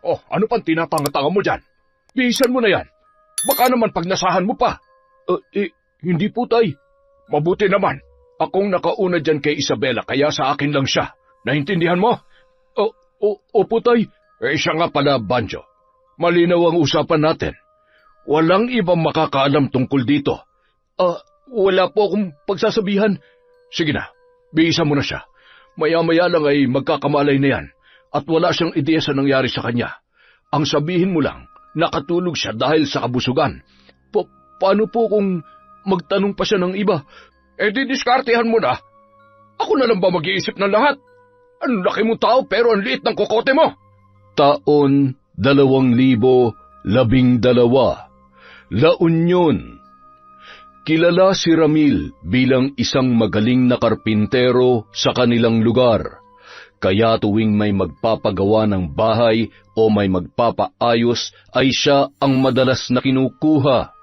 Oh, ano pang tinatanga-tanga mo dyan? Bihisan mo na yan. Baka naman pag nasahan mo pa. Hindi po, tay. Mabuti naman. Akong nakauna dyan kay Isabela, kaya sa akin lang siya. Naintindihan mo? Opo, tay. Siya nga pala, Banjo. Malinaw ang usapan natin. Walang ibang makakaalam tungkol dito. Wala po akong pagsasabihan. Sige na, bihisan mo na siya. Maya-maya lang ay magkakamalay na yan. At wala siyang ideya sa nangyari sa kanya. Ang sabihin mo lang, nakatulog siya dahil sa kabusugan. Paano po kung magtanong pa siya ng iba? Didiskartehan mo na. Ako na lang ba mag-iisip ng lahat? Ang laki mong tao pero ang liit ng kokote mo. Taon 2012, La Union. Kilala si Ramil bilang isang magaling na karpintero sa kanilang lugar. Kaya tuwing may magpapagawa ng bahay o may magpapaayos ay siya ang madalas na kinukuha.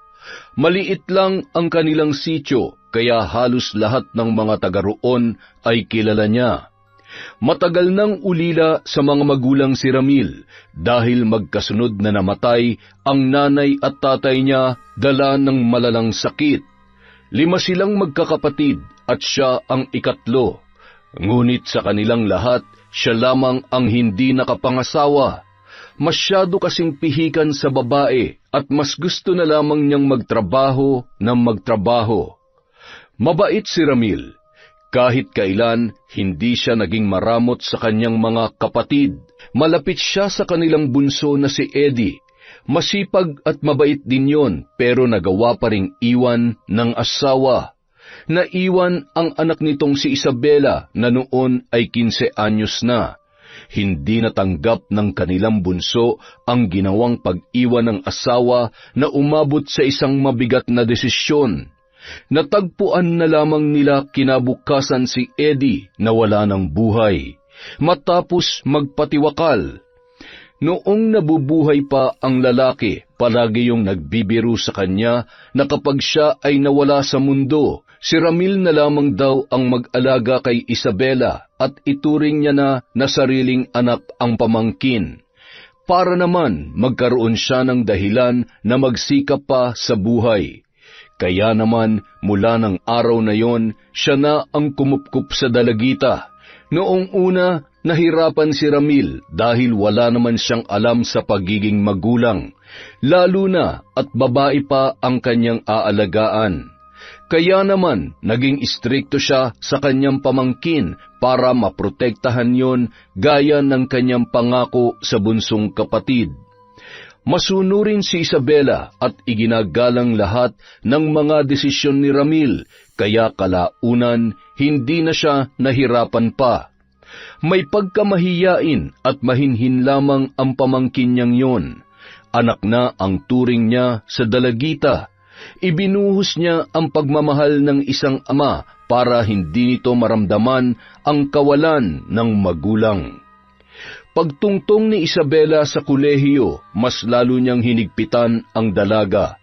Maliit lang ang kanilang sityo kaya halos lahat ng mga taga roon ay kilala niya. Matagal nang ulila sa mga magulang si Ramil dahil magkasunod na namatay ang nanay at tatay niya dala ng malalang sakit. 5 silang magkakapatid at siya ang ikatlo. Ngunit sa kanilang lahat, siya lamang ang hindi nakapangasawa. Masyado kasing pihikan sa babae at mas gusto na lamang niyang magtrabaho ng magtrabaho. Mabait si Ramil. Kahit kailan, hindi siya naging maramot sa kanyang mga kapatid. Malapit siya sa kanilang bunso na si Eddie. Masipag at mabait din yon, pero nagawa pa ring iwan ng asawa. Naiwan ang anak nitong si Isabela na noon ay 15 anyos na. Hindi natanggap ng kanilang bunso ang ginawang pag-iwan ng asawa na umabot sa isang mabigat na desisyon. Natagpuan na lamang nila kinabukasan si Eddie na wala ng buhay, matapos magpatiwakal. Noong nabubuhay pa ang lalaki, palagi yung nagbibiro sa kanya na kapag siya ay nawala sa mundo, si Ramil na lamang daw ang mag-alaga kay Isabela at ituring niya na sariling anak ang pamangkin. Para naman magkaroon siya ng dahilan na magsikap pa sa buhay. Kaya naman mula ng araw na yon, siya na ang kumupkup sa dalagita. Noong una, nahirapan si Ramil dahil wala naman siyang alam sa pagiging magulang, lalo na at babae pa ang kanyang aalagaan. Kaya naman naging istrikto siya sa kanyang pamangkin para maprotektahan yon gaya ng kanyang pangako sa bunsong kapatid. Masunurin si Isabela at iginagalang lahat ng mga desisyon ni Ramil, kaya kalaunan hindi na siya nahirapan pa. May pagkamahiyain at mahinhin lamang ang pamangkin niyang yon. Anak na ang turing niya sa dalagita. Ibinuhos niya ang pagmamahal ng isang ama para hindi nito maramdaman ang kawalan ng magulang. Pagtungtong ni Isabela sa kolehiyo, mas lalo niyang hinigpitan ang dalaga.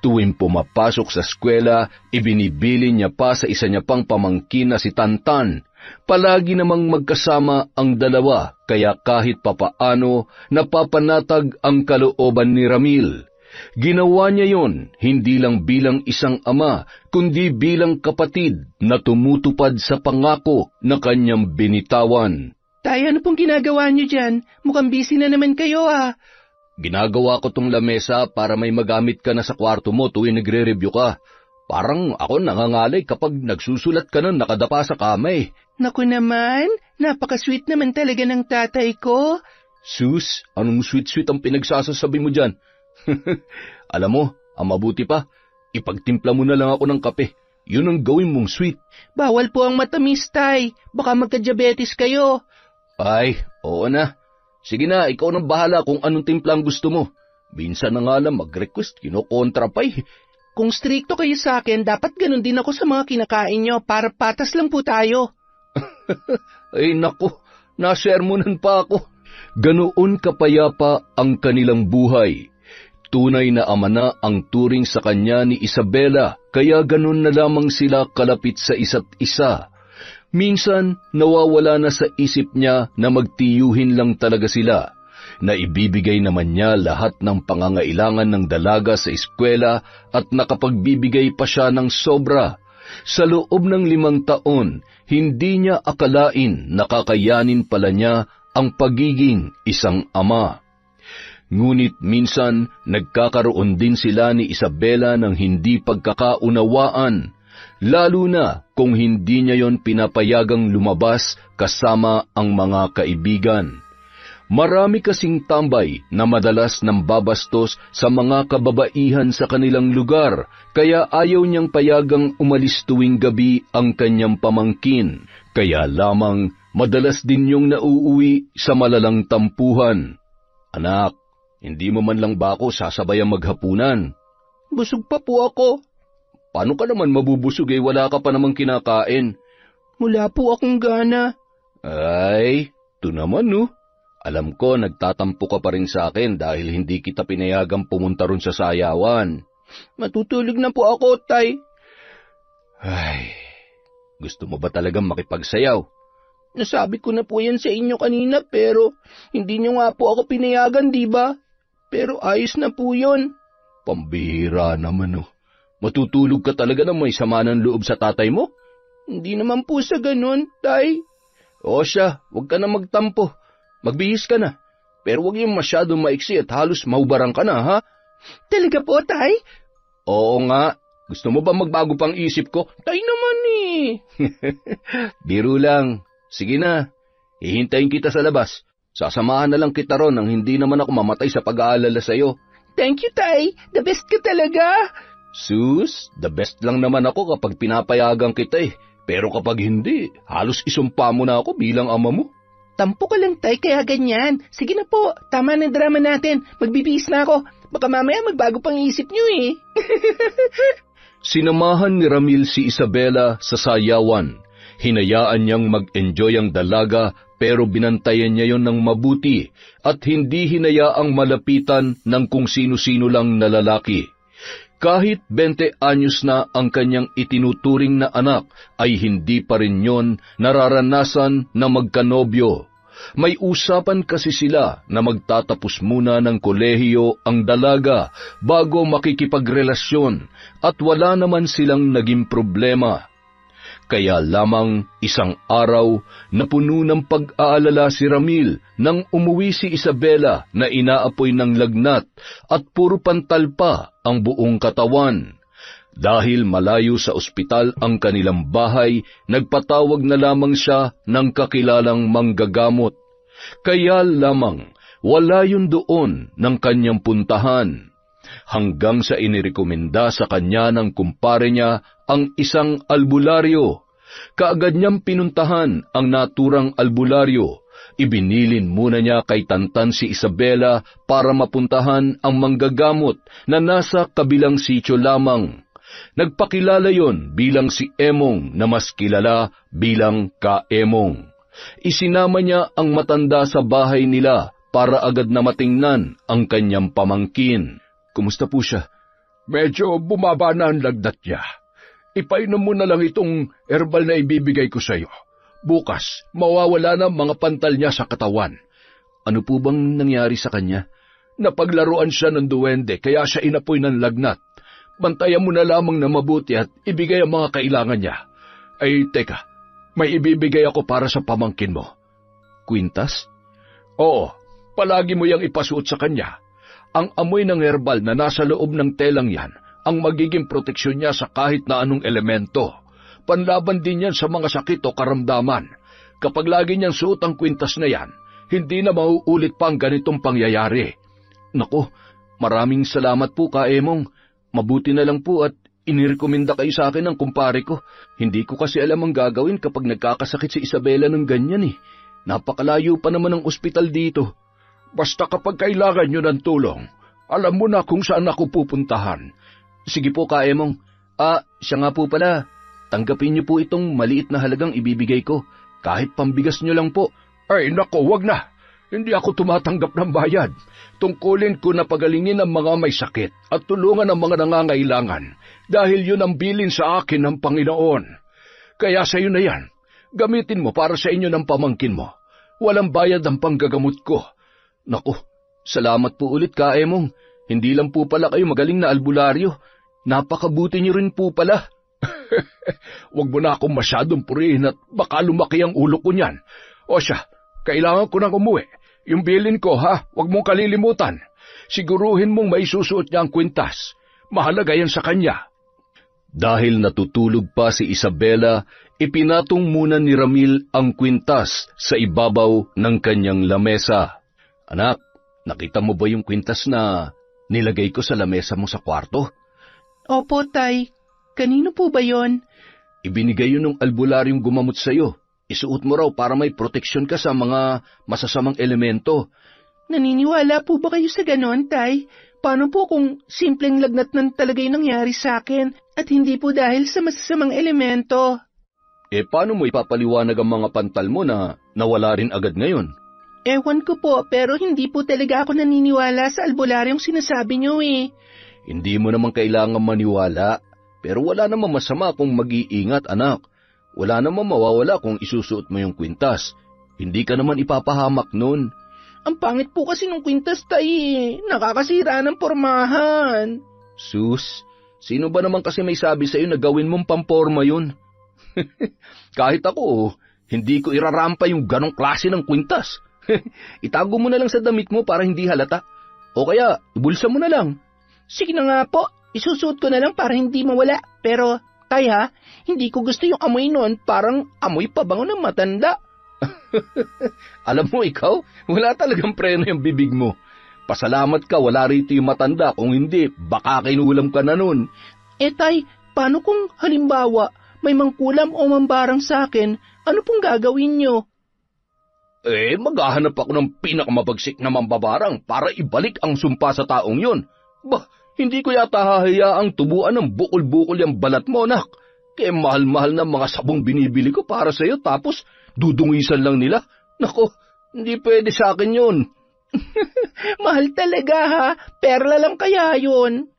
Tuwing pumapasok sa eskwela, ibinibili niya pa sa isa niya pang pamangkin na si Tantan. Palagi namang magkasama ang dalawa, kaya kahit papaano napapanatag ang kalooban ni Ramil. Ginawa niya yon hindi lang bilang isang ama, kundi bilang kapatid na tumutupad sa pangako na kanyang binitawan. Tay, ano pong ginagawa niyo dyan? Mukhang busy na naman kayo Ginagawa ko tong lamesa para may magamit ka na sa kwarto mo tuwing nagre-review ka. Parang ako nangangalay kapag nagsusulat ka na nakadapa sa kamay. Naku naman, napaka-sweet naman talaga ng tatay ko. Sus, anong sweet-sweet ang pinagsasasabi mo dyan? Alam mo, ang mabuti pa, ipagtimpla mo na lang ako ng kape. Yun ang gawin mong sweet. Bawal po ang matamis, tay. Baka magka-diabetes kayo. Ay, oo na. Sige na, ikaw nang bahala kung anong timplang gusto mo. Minsan na nga lang mag-request, kinokontra pa eh. Kung stricto kayo sa akin, dapat ganun din ako sa mga kinakain nyo para patas lang po tayo. Ay naku, nasermonan pa ako. Ganoon kapayapa ang kanilang buhay. Tunay na ama na ang turing sa kanya ni Isabela, kaya ganun na lamang sila kalapit sa isa't isa. Minsan, nawawala na sa isip niya na magtiyuhin lang talaga sila. na ibibigay naman niya lahat ng pangangailangan ng dalaga sa eskwela at nakapagbibigay pa siya ng sobra. Sa loob ng 5 taon, hindi niya akalain na kakayanin pala niya ang pagiging isang ama. Ngunit minsan nagkakaroon din sila ni Isabela ng hindi pagkakaunawaan, lalo na kung hindi niya yon pinapayagang lumabas kasama ang mga kaibigan. Marami kasing tambay na madalas nambabastos sa mga kababaihan sa kanilang lugar, kaya ayaw niyang payagang umalis tuwing gabi ang kanyang pamangkin. Kaya lamang madalas din niyong nauuwi sa malalang tampuhan. Anak, hindi mo man lang ba ako sasabayang maghapunan? Busog pa po ako. Paano ka naman mabubusog wala ka pa namang kinakain? Wala po akong gana. Ay, ito naman no. Alam ko nagtatampo ka pa rin sa akin dahil hindi kita pinayagang pumunta ron sa sayawan. Matutulog na po ako, Tay. Ay, gusto mo ba talagang makipagsayaw? Nasabi ko na po yan sa inyo kanina pero hindi nyo nga po ako pinayagan, di ba? Pero ayos na po yun. Pambihira naman oh. Matutulog ka talaga na may sama ng loob sa tatay mo? Hindi naman po sa ganun, Tay. O siya, huwag ka na magtampo. Magbihis ka na. Pero huwag yung masyadong maiksi at halos maubarang ka na, ha? Talaga po, Tay? Oo nga. Gusto mo ba magbago pang isip ko? Tay naman eh. Biro lang. Sige na. Hihintayin kita sa labas. Sasamahan na lang kita ron nang hindi naman ako mamatay sa pag-aalala sa'yo. Thank you, Tay. The best ka talaga. Sus, the best lang naman ako kapag pinapayagan kita eh. Pero kapag hindi, halos isumpa mo na ako bilang ama mo. Tampo ka lang, Tay, kaya ganyan. Sige na po, tama na drama natin. Magbibihis na ako. Baka mamaya magbago pang isip nyo eh. Sinamahan ni Ramil si Isabela sa sayawan. Hinayaan niyang mag-enjoy ang dalaga pero binantayan niya yon ng mabuti at hindi hinayaang malapitan ng kung sino-sino lang na lalaki. Kahit 20 anyos na ang kanyang itinuturing na anak, ay hindi pa rin yon nararanasan na magkanobyo. May usapan kasi sila na magtatapos muna ng kolehiyo ang dalaga bago makikipagrelasyon at wala naman silang naging problema. Kaya lamang isang araw na puno ng pag-aalala si Ramil nang umuwi si Isabela na inaapoy ng lagnat at puro pantal pa ang buong katawan. Dahil malayo sa ospital ang kanilang bahay, nagpatawag na lamang siya ng kakilalang manggagamot. Kaya lamang wala yun doon ng kanyang puntahan. Hanggang sa inirekomenda sa kanya ng kumpare niya ang isang albularyo. Kaagad niyang pinuntahan ang naturang albularyo. Ibinilin muna niya kay Tantan si Isabela para mapuntahan ang manggagamot na nasa kabilang sityo lamang. Nagpakilala yon bilang si Emong na mas kilala bilang Ka-Emong. Isinama niya ang matanda sa bahay nila para agad na matingnan ang kanyang pamangkin. Kumusta po siya? Medyo bumaba na ang lagnat niya. Ipainom mo na lang itong herbal na ibibigay ko sa iyo. Bukas, mawawala na mga pantal niya sa katawan. Ano po bang nangyari sa kanya? Napaglaruan siya ng duwende kaya siya inapoy ng lagnat. Bantayan mo na lamang na mabuti at ibigay ang mga kailangan niya. Ay, teka, may ibibigay ako para sa pamangkin mo. Kwintas? Oo, palagi mo yang ipasuot sa kanya. Ang amoy ng herbal na nasa loob ng telang yan ang magiging proteksyon niya sa kahit na anong elemento. Panlaban din yan sa mga sakit o karamdaman. Kapag lagi niyang suot ang kwintas na yan, hindi na mauulit pa ang ganitong pangyayari. Naku, maraming salamat po, Ka-Emong. Mabuti na lang po at inirekomenda kayo sa akin ng kumpare ko. Hindi ko kasi alam ang gagawin kapag nagkakasakit si Isabela ng ganyan eh. Napakalayo pa naman ang ospital dito. Basta kapag kailangan niyo ng tulong, alam mo na kung saan ako pupuntahan. Sige po, Ka-Emong. Siya nga po pala. Tanggapin niyo po itong maliit na halagang ibibigay ko. Kahit pambigas niyo lang po. Ay, nako, wag na. Hindi ako tumatanggap ng bayad. Tungkulin ko na pagalingin ang mga may sakit at tulungan ang mga nangangailangan dahil yun ang bilin sa akin ng Panginoon. Kaya sa iyo na yan, gamitin mo para sa inyo ng pamangkin mo. Walang bayad ang panggagamot ko. Naku, salamat po ulit ka, Emong. Hindi lang po pala kayo magaling na albularyo. Napakabuti niyo rin po pala. Huwag mo na akong masyadong purihin at baka lumaki ang ulo ko niyan. O siya, kailangan ko nang umuwi. Yung bilin ko, ha? Huwag mong kalilimutan. Siguruhin mong may susuot niya ang kwintas. Mahalaga yan sa kanya. Dahil natutulog pa si Isabela, ipinatong muna ni Ramil ang kwintas sa ibabaw ng kanyang lamesa. Anak, nakita mo ba yung kwintas na nilagay ko sa lamesa mo sa kwarto? Opo, Tay. Kanino po ba yon? Ibinigay yun ng albularyong gumamot sa'yo. Isuot mo raw para may proteksyon ka sa mga masasamang elemento. Naniniwala po ba kayo sa ganon, Tay? Paano po kung simpleng lagnat nan talaga yung nangyari sa akin at hindi po dahil sa masasamang elemento? Paano mo ipapaliwanag ang mga pantal mo na nawala rin agad ngayon? Ewan ko po, pero hindi po talaga ako naniniwala sa albularyong sinasabi niyo eh. Hindi mo naman kailangan maniwala, pero wala namang masama kung mag-iingat, anak. Wala namang mawawala kung isusuot mo yung kwintas. Hindi ka naman ipapahamak nun. Ang pangit po kasi nung kwintas, Tay. Nakakasira ng pormahan. Sus, sino ba naman kasi may sabi sa'yo na gawin mong pamporma yun? Kahit ako, hindi ko irarampa yung ganong klase ng kwintas. Itago mo na lang sa damit mo para hindi halata. O kaya, ibulsa mo na lang. Sige na nga po, isusuot ko na lang para hindi mawala. Pero, Tay ha, hindi ko gusto yung amoy nun, parang amoy pabango ng matanda. Alam mo ikaw, wala talagang preno yung bibig mo. Pasalamat ka, wala rito yung matanda. Kung hindi, baka kinulam ka na nun. Tay, paano kung halimbawa may mangkulam o mambarang sa akin, ano pong gagawin nyo? Maghahanap ako ng pinakamabagsik na mambabarang para ibalik ang sumpa sa taong yon. Hindi ko yata hahayaang tubuan ng bukol-bukol yung balat mo, anak. Kaya mahal-mahal na mga sabong binibili ko para sa'yo tapos dudungisan lang nila. Nako, hindi pwede sa akin yun. Mahal talaga ha, perla lang kaya yun.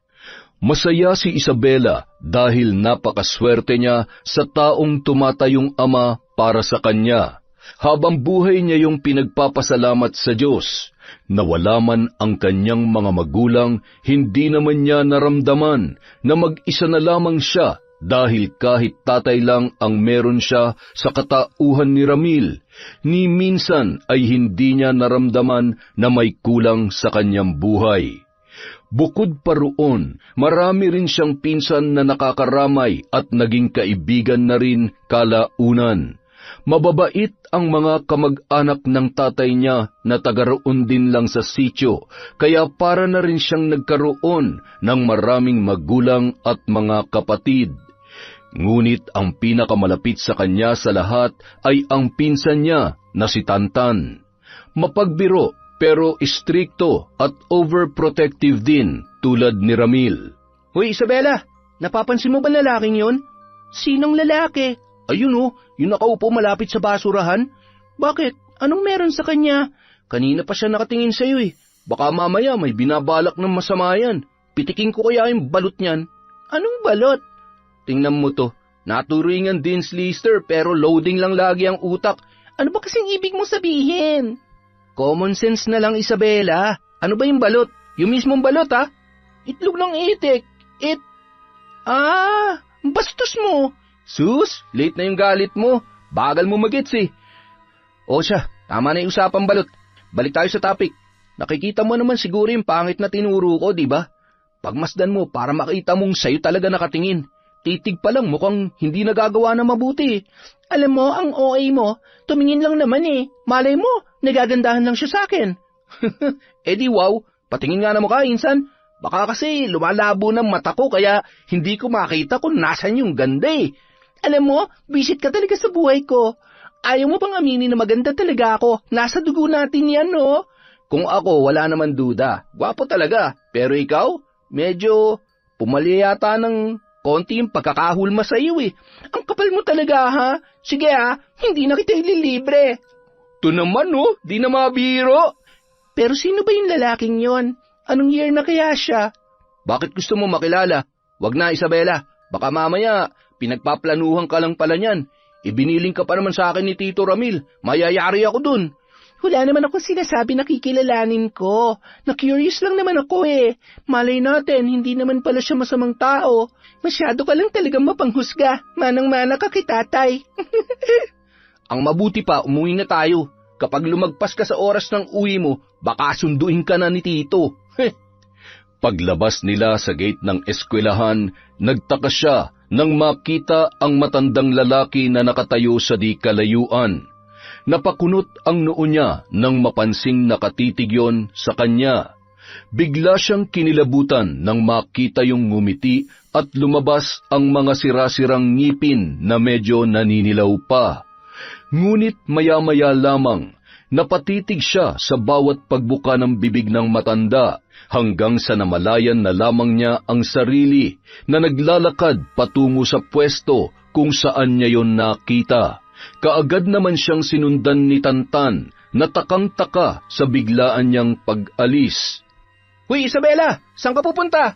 Masaya si Isabela dahil napakaswerte niya sa taong tumatayong ama para sa kanya. Habang buhay niya yung pinagpapasalamat sa Diyos. Nawala man ang kanyang mga magulang, hindi naman niya naramdaman na mag-isa na lamang siya dahil kahit tatay lang ang meron siya sa katauhan ni Ramil, ni minsan ay hindi niya naramdaman na may kulang sa kanyang buhay. Bukod pa roon, marami rin siyang pinsan na nakakaramay at naging kaibigan na rin kalaunan. Mababait ang mga kamag-anak ng tatay niya na taga-roon din lang sa sityo, kaya para na rin siyang nagkaroon ng maraming magulang at mga kapatid. Ngunit ang pinakamalapit sa kanya sa lahat ay ang pinsan niya na si Tantan. Mapagbiro pero istrikto at overprotective din tulad ni Ramil. Hoy Isabela, napapansin mo ba lalaking yun? Sinong lalaki? Ayun yung nakaupo malapit sa basurahan. Bakit? Anong meron sa kanya? Kanina pa siya nakatingin sa'yo eh. Baka mamaya may binabalak ng masama yan. Pitikin ko kaya yung balot niyan. Anong balot? Tingnan mo to. Naturingan din Lister pero loading lang lagi ang utak. Ano ba kasing ibig mo sabihin? Common sense na lang, Isabela. Ano ba yung balot? Yung mismong balot, ha? Itlog ng itik. Bastos mo. Sus, late na yung galit mo. Bagal mo magets eh. O siya, tama na yung usapang balot. Balik tayo sa topic. Nakikita mo naman siguro yung pangit na tinuro ko, di ba? Pagmasdan mo para makita mong sa'yo talaga nakatingin. Titig pa lang mukhang hindi nagagawa na mabuti. Alam mo, ang OA mo, tumingin lang naman eh. Malay mo, nagagandahan lang siya sa akin. Di wow, patingin nga na mukha, insan. Baka kasi lumalabo ng mata ko kaya hindi ko makita kung nasan yung ganda eh. Alam mo, visit ka talaga sa buhay ko. Ayaw mo bang aminin na maganda talaga ako? Nasa dugo natin yan, no? Kung ako, wala naman duda. Gwapo talaga. Pero ikaw, medyo pumali yata ng konti yung pagkakahulma sa iyo eh. Ang kapal mo talaga, ha? Sige hindi na kita ililibre. Ito naman, di na mabiro. Pero sino ba yung lalaking yon? Anong year na kaya siya? Bakit gusto mo makilala? Wag na, Isabela. Baka mamaya, pinagpaplanuhan ka lang pala niyan. Ibiniling ka pa naman sa akin ni Tito Ramil. Mayayari ako dun. Wala naman akong sinasabi na kikilalanin ko. Na-curious lang naman ako eh. Malay natin, hindi naman pala siya masamang tao. Masyado ka lang talagang mapanghusga. Manang-mana ka kay tatay. Ang mabuti pa, umuwi na tayo. Kapag lumagpas ka sa oras ng uwi mo, baka sunduin ka na ni Tito. Paglabas nila sa gate ng eskwelahan, nagtaka siya nang makita ang matandang lalaki na nakatayo sa di kalayuan. Napakunot ang noo niya nang mapansing nakatitig yon sa kanya. Bigla siyang kinilabutan nang makita yung ngumiti at lumabas ang mga sirasirang ngipin na medyo naninilaw pa. Ngunit maya-maya lamang, napatitig siya sa bawat pagbuka ng bibig ng matanda hanggang sa namalayan na lamang niya ang sarili na naglalakad patungo sa pwesto kung saan niya yon nakita. Kaagad naman siyang sinundan ni Tantan na takang-taka sa biglaan niyang pag-alis. Hoy, Isabela! Saan ka pupunta?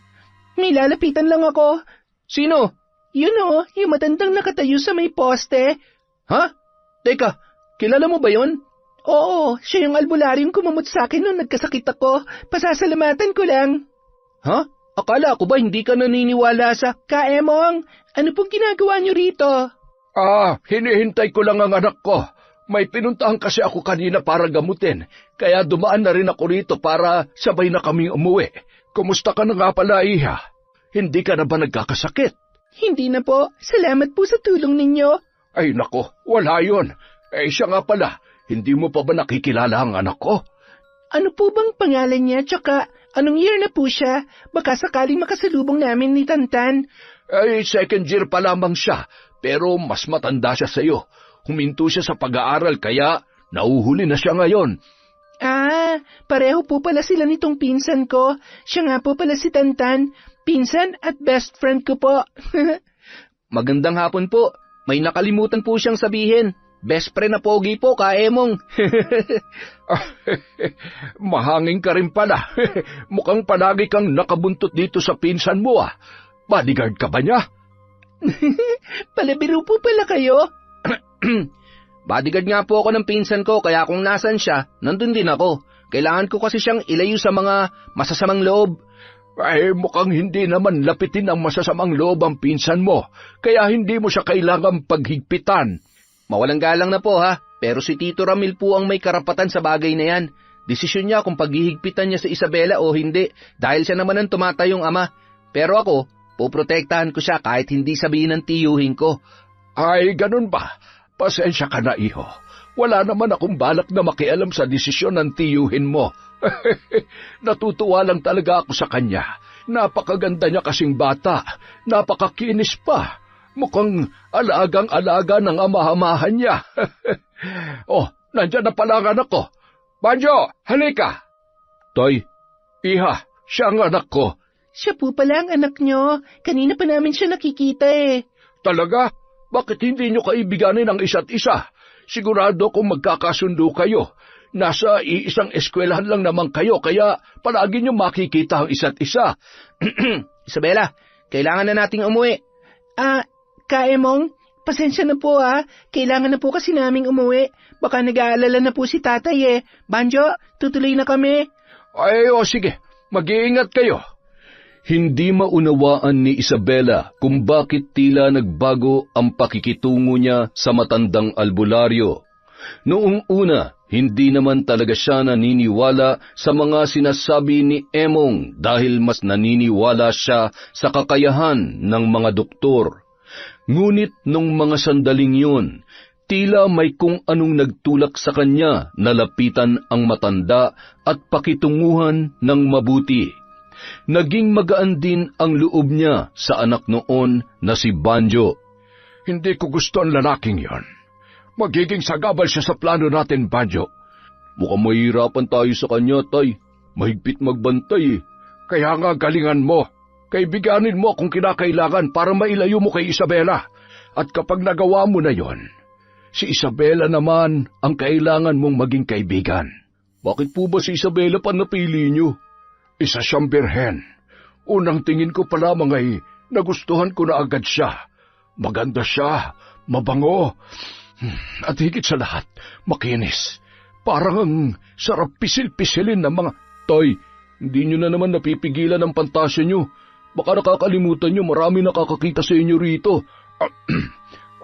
May lalapitan lang ako. Sino? Yun o, yung matandang nakatayo sa may poste. Ha? Teka, kilala mo ba yon? Oo, siya yung albularyong kumamot sa akin nung nagkasakit ako. Pasasalamatan ko lang. Ha? Akala ko ba hindi ka naniniwala sa... Kaemong, ano pong ginagawa niyo rito? Hinihintay ko lang ang anak ko. May pinuntahan kasi ako kanina para gamutin, kaya dumaan na rin ako rito para sabay na kaming umuwi. Kumusta ka na nga pala, Iha? Hindi ka na ba nagkakasakit? Hindi na po. Salamat po sa tulong ninyo. Ay nako, wala yun. Siya nga pala, hindi mo pa ba nakikilala ang anak ko? Ano po bang pangalan niya, tsaka anong year na po siya? Baka sakaling makasalubong namin ni Tantan. Second year pa lamang siya, pero mas matanda siya sa'yo. Huminto siya sa pag-aaral kaya nauhuli na siya ngayon. Pareho po pala sila nitong pinsan ko. Siya nga po pala si Tantan, pinsan at best friend ko po. Magandang hapon po. May nakalimutan po siyang sabihin. Best friend na pogi po, Kaemong. Mahangin ka rin pala. Mukhang palagi kang nakabuntot dito sa pinsan mo ah. Bodyguard ka ba niya? Palabiro po pala kayo. Bodyguard nga po ako ng pinsan ko, kaya kung nasan siya, nandun din ako. Kailangan ko kasi siyang ilayo sa mga masasamang loob. Mukhang hindi naman lapitin ang masasamang loob ang pinsan mo, kaya hindi mo siya kailangang paghigpitan. Mawalang galang na po ha, pero si Tito Ramil po ang may karapatan sa bagay na yan. Desisyon niya kung paghihigpitan niya sa Isabela o hindi, dahil siya naman ang tumatayong ama. Pero ako, poprotektahan ko siya kahit hindi sabihin ng tiyuhin ko. Ay, ganun ba? Pasensya ka na, iho. Wala naman akong balak na makialam sa desisyon ng tiyuhin mo. Natutuwa lang talaga ako sa kanya. Napakaganda niya kasing bata. Napakakinis pa. Mukhang alagang-alaga ng amahamahan niya. Nandyan na pala ang anak ko. Banjo, halika. Tay, Iha, siya ang anak ko. Siya po pala ang anak niyo. Kanina pa namin siya nakikita eh. Talaga? Bakit hindi niyo kaibiganin ang isa't isa? Sigurado kung magkakasundo kayo. Nasa iisang eskwelahan lang naman kayo, kaya palagi niyo makikita ang isa't isa. Isabela, kailangan na nating umuwi. Kaemong, pasensya na po Kailangan na po kasi naming umuwi. Baka nag-aalala na po si tatay eh. Banjo, tutuloy na kami. Sige. Mag-iingat kayo. hindi maunawaan ni Isabela kung bakit tila nagbago ang pakikitungo niya sa matandang albularyo. Noong una, hindi naman talaga siya naniniwala sa mga sinasabi ni Emong dahil mas naniniwala siya sa kakayahan ng mga doktor. Ngunit nung mga sandaling yun, tila may kung anong nagtulak sa kanya na lapitan ang matanda at pakitunguhan ng mabuti. Naging magaan din ang loob niya sa anak noon na si Banjo. Hindi ko gusto ang lalaking yon. Magiging sagabal siya sa plano natin, Banjo. Mukhang mahirapan tayo sa kanya, Tay. Mahigpit magbantay eh. Kaya nga galingan mo. Kaibiganin mo kung kinakailangan para mailayo mo kay Isabela. At kapag nagawa mo na yon, si Isabela naman ang kailangan mong maging kaibigan. Bakit po ba si Isabela pa napili niyo? Isa siyang birhen. Unang tingin ko pa lamang ay nagustuhan ko na agad siya. Maganda siya, mabango, at higit sa lahat, makinis. Parang ang sarap pisil-pisilin ng mga... Tay, hindi nyo na naman napipigilan ang pantasya nyo. Baka nakakalimutan nyo, marami nakakakita sa inyo rito.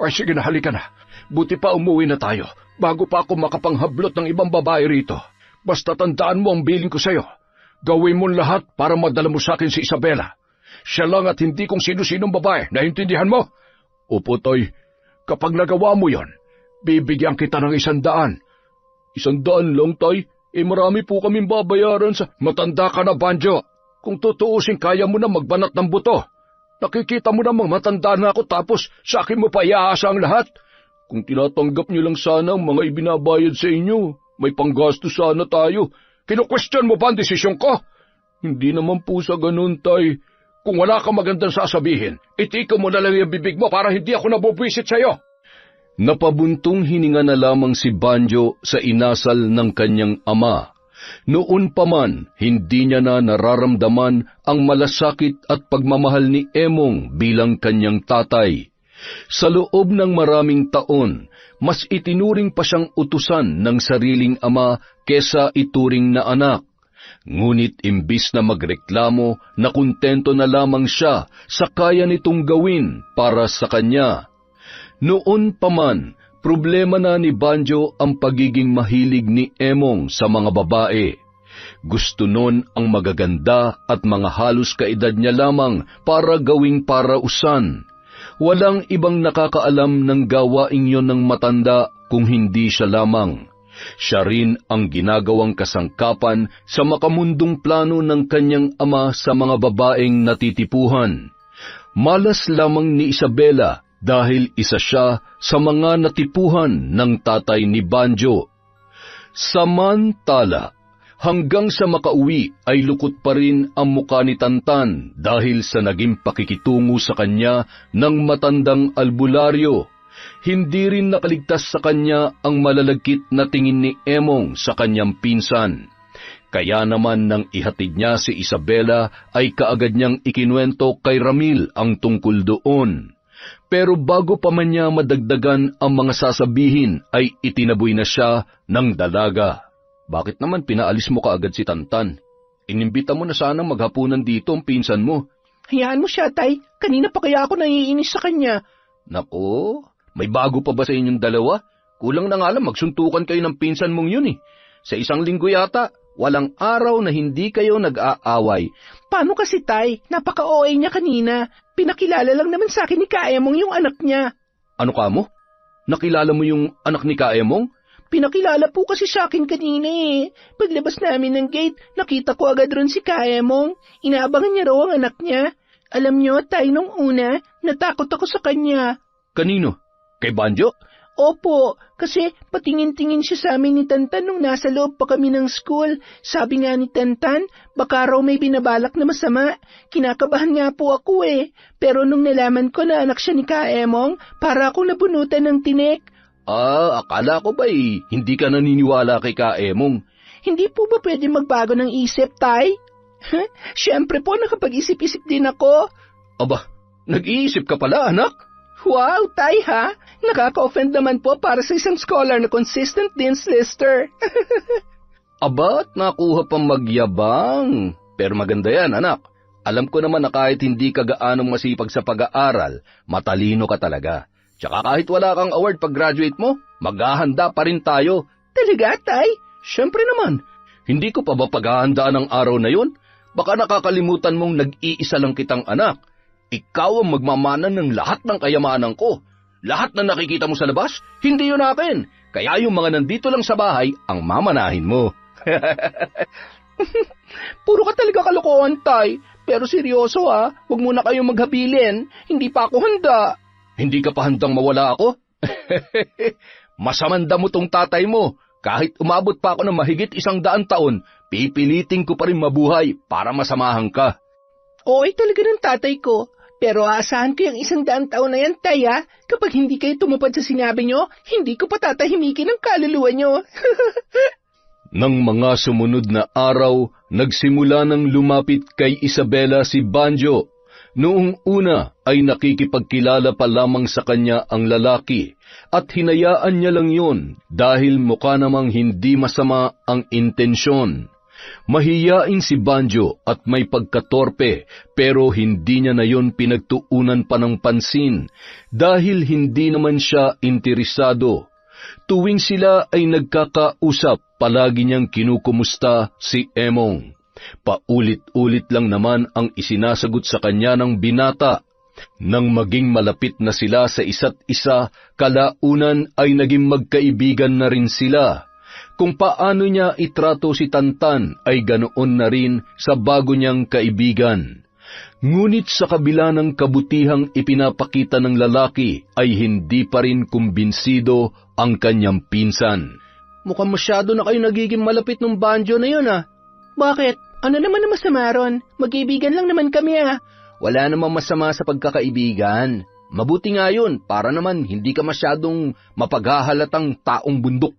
Ay, sige na, halika na. Buti pa umuwi na tayo, bago pa ako makapanghablot ng ibang babae rito. Basta tandaan mo ang bilin ko sa'yo. Gawin mo lahat para madala mo sa akin si Isabela. Siya lang at hindi kung sino-sinong babae, naintindihan mo? Opo, Tay. Kapag nagawa mo yon, bibigyan kita ng 100. 100 lang, Tay? Marami po kaming babayaran sa... Matanda ka na, Banjo. Kung tutuusin, kaya mo na magbanat ng buto. Nakikita mo namang matanda na ako tapos sa akin mo pa iaasa ang lahat. Kung tinatanggap niyo lang sana ang mga ibinabayad sa inyo, may panggasto sana tayo. Kino-question mo ba ang desisyon ko? Hindi naman po sa ganun, Tay. Kung wala kang magandang sasabihin, itika mo na lang yung bibig mo para hindi ako nabubwisit sa'yo. Napabuntong hininga na lamang si Banjo sa inasal ng kanyang ama. Noon pa man, hindi niya na nararamdaman ang malasakit at pagmamahal ni Emong bilang kanyang tatay. Sa loob ng maraming taon, mas itinuring pa siyang utusan ng sariling ama kesa ituring na anak. Ngunit imbis na magreklamo, nakuntento na lamang siya sa kaya nitong gawin para sa kanya. Noon pa man, problema na ni Banjo ang pagiging mahilig ni Emong sa mga babae. Gusto nun ang magaganda at mga halos kaedad niya lamang para gawing parausan. Walang ibang nakakaalam ng gawaing yon ng matanda kung hindi siya lamang. Siya rin ang ginagawang kasangkapan sa makamundong plano ng kanyang ama sa mga babaeng natitipuhan. Malas lamang ni Isabela dahil isa siya sa mga natipuhan ng tatay ni Banjo. Samantala, hanggang sa makauwi ay lukot pa rin ang muka ni Tantan dahil sa naging pakikitungo sa kanya ng matandang albularyo. Hindi rin nakaligtas sa kanya ang malalagkit na tingin ni Emong sa kanyang pinsan. Kaya naman nang ihatid niya si Isabela ay kaagad niyang ikinuwento kay Ramil ang tungkol doon. Pero bago pa man niya madagdagan ang mga sasabihin ay itinaboy na siya ng dalaga. Bakit naman pinaalis mo kaagad si Tantan? Inimbita mo na sanang maghapunan dito ang pinsan mo. Hayaan mo siya, Tay. Kanina pa kaya ako naiinis sa kanya. Nako, may bago pa ba sa inyong dalawa? Kulang na nga lang magsuntukan kayo ng pinsan mong yun eh. Sa isang linggo yata, walang araw na hindi kayo nag-aaway. Paano kasi, Tay? Napaka-OA niya kanina. Pinakilala lang naman sa akin ni Kaemong yung anak niya. Ano ka mo? Nakilala mo yung anak ni Kaemong? Pinakilala po kasi sa akin kanina eh. Paglabas namin ng gate, nakita ko agad ron si Kaemong. Inaabangan niya raw ang anak niya. Alam niyo, Tay, nung una, natakot ako sa kanya. Kanino? Kay Banjo? Opo, kasi patingin-tingin siya sa amin ni Tantan nung nasa loob pa kami ng school. Sabi nga ni Tantan, baka raw may binabalak na masama. Kinakabahan nga po ako eh. Pero nung nalaman ko na anak siya ni Kaemong, para akong nabunutan ng tinik. Akala ko ba'y hindi ka naniniwala kay Kaemong? Hindi po ba pwede magbago ng isip, Tay? Siyempre po, nakapag-isip-isip din ako. Aba, nag-iisip ka pala, anak? Wow, Tay ha? Nakaka-offend naman po para sa isang scholar na consistent dean's lister. Aba't nakuha pang magyabang. Pero maganda yan, anak. Alam ko naman na kahit hindi ka gaanong masipag sa pag-aaral, matalino ka talaga. Tsaka kahit wala kang award pag-graduate mo, maghahanda pa rin tayo. Talaga, Tay? Siyempre naman. Hindi ko pa ba paghahandaan ang araw na yun? Baka nakakalimutan mong nag-iisa lang kitang anak. Ikaw ang magmamana ng lahat ng kayamanan ko. Lahat na nakikita mo sa labas, hindi yun akin. Kaya yung mga nandito lang sa bahay, ang mamanahin mo. Puro ka talaga kalokohan, Tay. Pero seryoso ha, huwag muna kayong maghabilin. Hindi pa ako handa. Hindi ka pa handang mawala ako? Masamanda mo tong tatay mo. Kahit umabot pa ako ng mahigit 100 taon, pipilitin ko pa rin mabuhay para masamahan ka. Okay talaga ng tatay ko. Pero aasahan ko yung 100 taon na yan, Tay, ha? Kapag hindi kayo tumupad sa sinabi nyo, hindi ko pa tatahimikin ang kaluluwa nyo. Nang mga sumunod na araw, nagsimula nang lumapit kay Isabela si Banjo. Noong una ay nakikipagkilala pa lamang sa kanya ang lalaki at hinayaan niya lang yon dahil mukha namang hindi masama ang intensyon. Mahiyain si Banjo at may pagkatorpe pero hindi niya na yon pinagtuunan pa ng pansin dahil hindi naman siya interesado. Tuwing sila ay nagkakausap, palagi niyang kinukumusta si Emong. Paulit-ulit lang naman ang isinasagot sa kanya ng binata. Nang maging malapit na sila sa isa't isa, kalaunan ay naging magkaibigan na rin sila. Kung paano niya itrato si Tantan ay ganoon na rin sa bago niyang kaibigan. Ngunit sa kabila ng kabutihang ipinapakita ng lalaki ay hindi pa rin kumbinsido ang kanyang pinsan. Mukhang masyado na kayo nagiging malapit ng Banjo na yun Bakit? Ano naman ang masama ron? Mag-ibigan lang naman kami Wala namang masama sa pagkakaibigan. Mabuti nga yun, para naman hindi ka masyadong mapaghahalatang taong bundok.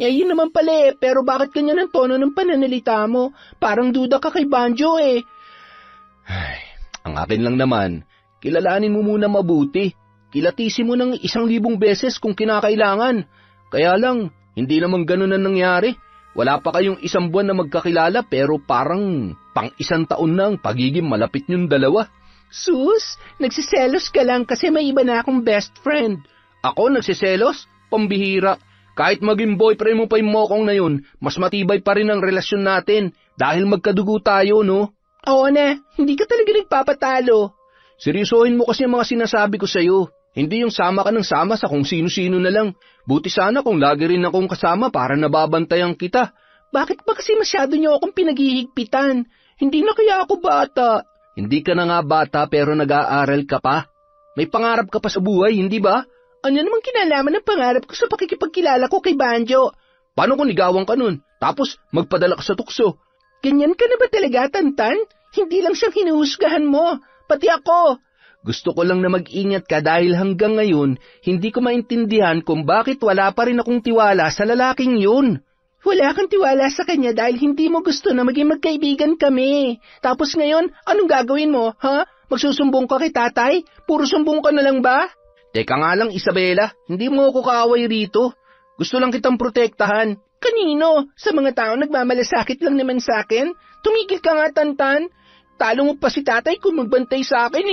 Yun naman pala pero bakit ganyan ang tono ng pananalita mo? Parang duda ka kay Banjo Ay, ang akin lang naman, kilalanin mo muna mabuti. Kilatisin mo ng 1,000 beses kung kinakailangan. Kaya lang, hindi naman ganun ang nangyari. Wala pa kayong 1 buwan na magkakilala pero parang pang-1 taon na ang pagiging malapit niyong dalawa. Sus, nagsiselos ka lang kasi may iba na akong best friend. Ako nagsiselos? Pambihira. Kahit maging boyfriend mo pa yung mokong na yun, mas matibay pa rin ang relasyon natin dahil magkadugo tayo, no? Oo na, hindi ka talaga nagpapatalo. Seryosohin mo kasi ang mga sinasabi ko sa'yo. Hindi yung sama ka ng sama sa kung sino-sino na lang. Buti sana kung lagi rin akong kasama para nababantayan kita. Bakit ba kasi masyado niyo akong pinaghihigpitan? Hindi na kaya ako bata. Hindi ka na nga bata pero nag-aaral ka pa. May pangarap ka pa sa buhay, hindi ba? Ano namang kinalaman ng pangarap ko sa pakikipagkilala ko kay Banjo? Paano kung ligawan ka nun? Tapos magpadala ka sa tukso? Ganyan ka na ba talaga, Tantan? Hindi lang siyang hinuhusgahan mo, pati ako. Gusto ko lang na mag-ingat ka dahil hanggang ngayon, hindi ko maintindihan kung bakit wala pa rin akong tiwala sa lalaking yun. Wala kang tiwala sa kanya dahil hindi mo gusto na maging magkaibigan kami. Tapos ngayon, anong gagawin mo, ha? Magsusumbong ka kay tatay? Puro sumbong ka na lang ba? Teka nga lang, Isabela, hindi mo ako kaaway rito. Gusto lang kitang protektahan. Kanino? Sa mga tao nagmamalasakit lang naman sa akin? Tumigil ka nga, Tantan. Talo mo pa si tatay kung magbantay sa akin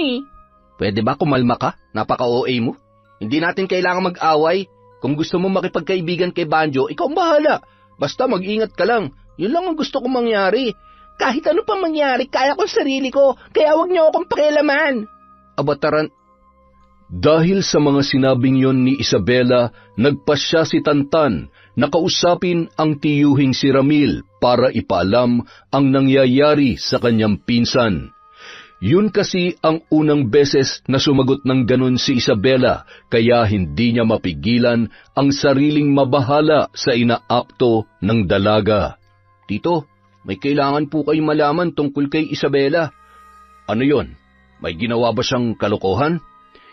Pwede ba kumalma ka? Napaka-OA mo. Hindi natin kailangan mag-away. Kung gusto mo makipagkaibigan kay Banjo, ikaw ang bahala. Basta mag-ingat ka lang. Yun lang ang gusto kong mangyari. Kahit ano pang mangyari, kaya kong sarili ko. Kaya huwag niyo akong pakialaman. Abataran. Dahil sa mga sinabing yon ni Isabela, nagpasya si Tantan na kausapin ang tiyuhing si Ramil para ipaalam ang nangyayari sa kanyang pinsan. Yun kasi ang unang beses na sumagot ng ganun si Isabela, kaya hindi niya mapigilan ang sariling mabahala sa inaakto ng dalaga. Tito, may kailangan po kayong malaman tungkol kay Isabela. Ano yon? May ginawa ba siyang kalokohan?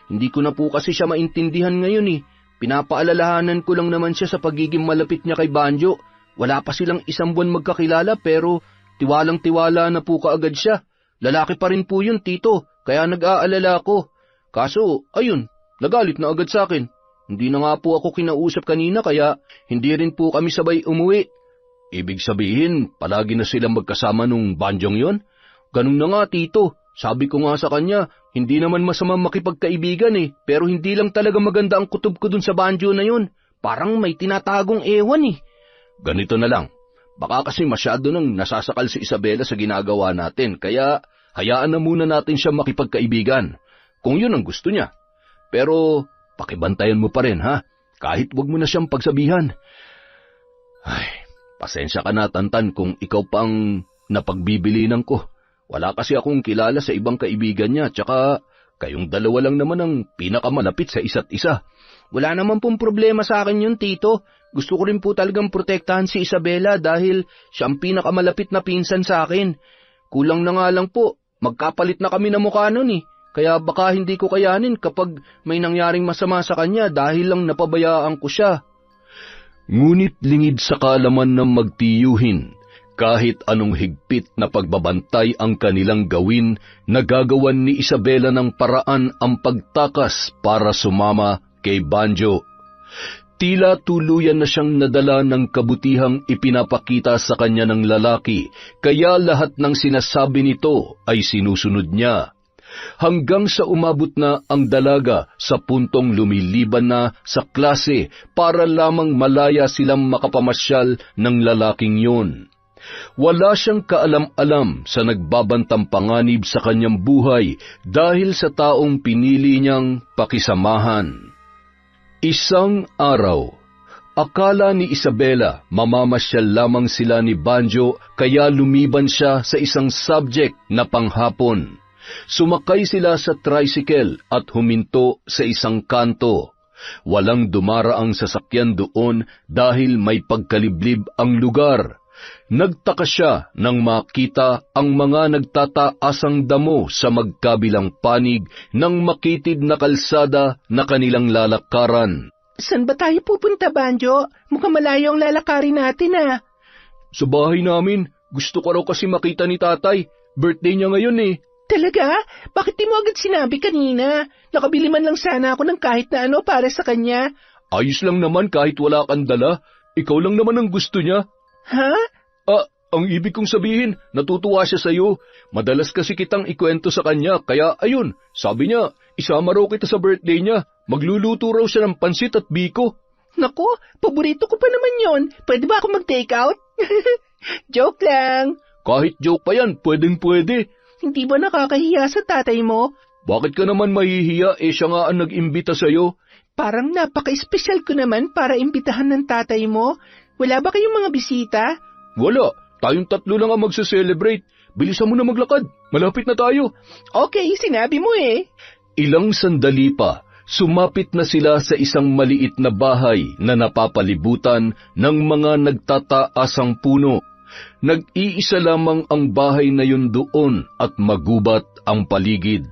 Hindi ko na po kasi siya maintindihan ngayon Pinapaalalahanan ko lang naman siya sa pagiging malapit niya kay Banjo. Wala pa silang 1 buwan magkakilala pero tiwalang-tiwala na po kaagad siya. Lalaki pa rin po yun, Tito, kaya nag-aalala ko. Kaso, ayun, nagalit na agad sa akin. Hindi na nga po ako kinausap kanina kaya hindi rin po kami sabay umuwi. Ibig sabihin, palagi na silang magkasama nung Banjong yon? Ganun na nga, Tito. Sabi ko nga sa kanya, hindi naman masama makipagkaibigan pero hindi lang talaga maganda ang kutob ko dun sa Banjo na yun. Parang may tinatagong ewan Ganito na lang. Baka kasi masyado nang nasasakal si Isabela sa ginagawa natin, kaya hayaan na muna natin siya makipagkaibigan, kung yun ang gusto niya. Pero pakibantayan mo pa rin, ha? Kahit wag mo na siyang pagsabihan. Ay, pasensya ka na, Tantan, kung ikaw pang napagbibilinan ko. Wala kasi akong kilala sa ibang kaibigan niya, tsaka kayong dalawa lang naman ang pinakamalapit sa isa't isa. Wala naman pong problema sa akin yun, Tito. Gusto ko rin po talagang protektahan si Isabela dahil siya ang pinakamalapit na pinsan sa akin. Kulang na nga lang po, magkapalit na kami na mukha nun Kaya baka hindi ko kayanin kapag may nangyaring masama sa kanya dahil lang napabayaan ko siya. Ngunit lingid sa kaalaman ng magtiyuhin, Kahit anong higpit na pagbabantay ang kanilang gawin, nagagawan ni Isabela ng paraan ang pagtakas para sumama kay Banjo. Tila tuluyan na siyang nadala ng kabutihang ipinapakita sa kanya ng lalaki, kaya lahat ng sinasabi nito ay sinusunod niya. Hanggang sa umabot na ang dalaga sa puntong lumiliban na sa klase para lamang malaya silang makapamasyal ng lalaking yun. Wala siyang kaalam-alam sa nagbabantang panganib sa kanyang buhay dahil sa taong pinili niyang pakisamahan. Isang araw, akala ni Isabela mamamasyal lamang sila ni Banjo kaya lumiban siya sa isang subject na panghapon. Sumakay sila sa tricycle at huminto sa isang kanto. Walang dumaraang sasakyan doon dahil may pagkaliblib ang lugar. Nagtaka siya nang makita ang mga nagtataasang damo sa magkabilang panig ng makitid na kalsada na kanilang lalakaran. Saan ba tayo pupunta, Banjo? Mukhang malayo ang lalakarin natin, ah. Sa bahay namin, gusto ko raw kasi makita ni tatay. Birthday niya ngayon eh. Talaga? Bakit di mo agad sinabi kanina? Nakabili man lang sana ako ng kahit na ano para sa kanya. Ayos lang naman kahit wala kang dala. Ikaw lang naman ang gusto niya. Ha? Ang ibig kong sabihin, natutuwa siya sa'yo. Madalas kasi kitang ikwento sa kanya, kaya ayun, sabi niya, isama raw kita sa birthday niya. Magluluto raw siya ng pansit at biko. Naku, paborito ko pa naman yon. Pwede ba ako mag-take out? Joke lang. Kahit joke pa yan, pwedeng-pwede. Hindi ba nakakahiya sa tatay mo? Bakit ka naman mahihiya, siya nga ang nag-imbita sa'yo? Parang napaka-espesyal ko naman para imbitahan ng tatay mo. Wala ba kayong mga bisita? Wala, tayong tatlo lang ang magse-celebrate. Bilisan mo na maglakad, malapit na tayo. Okay, sinabi mo eh. Ilang sandali pa, sumapit na sila sa isang maliit na bahay na napapalibutan ng mga nagtataasang puno. Nag-iisa lamang ang bahay na yun doon at magubat ang paligid.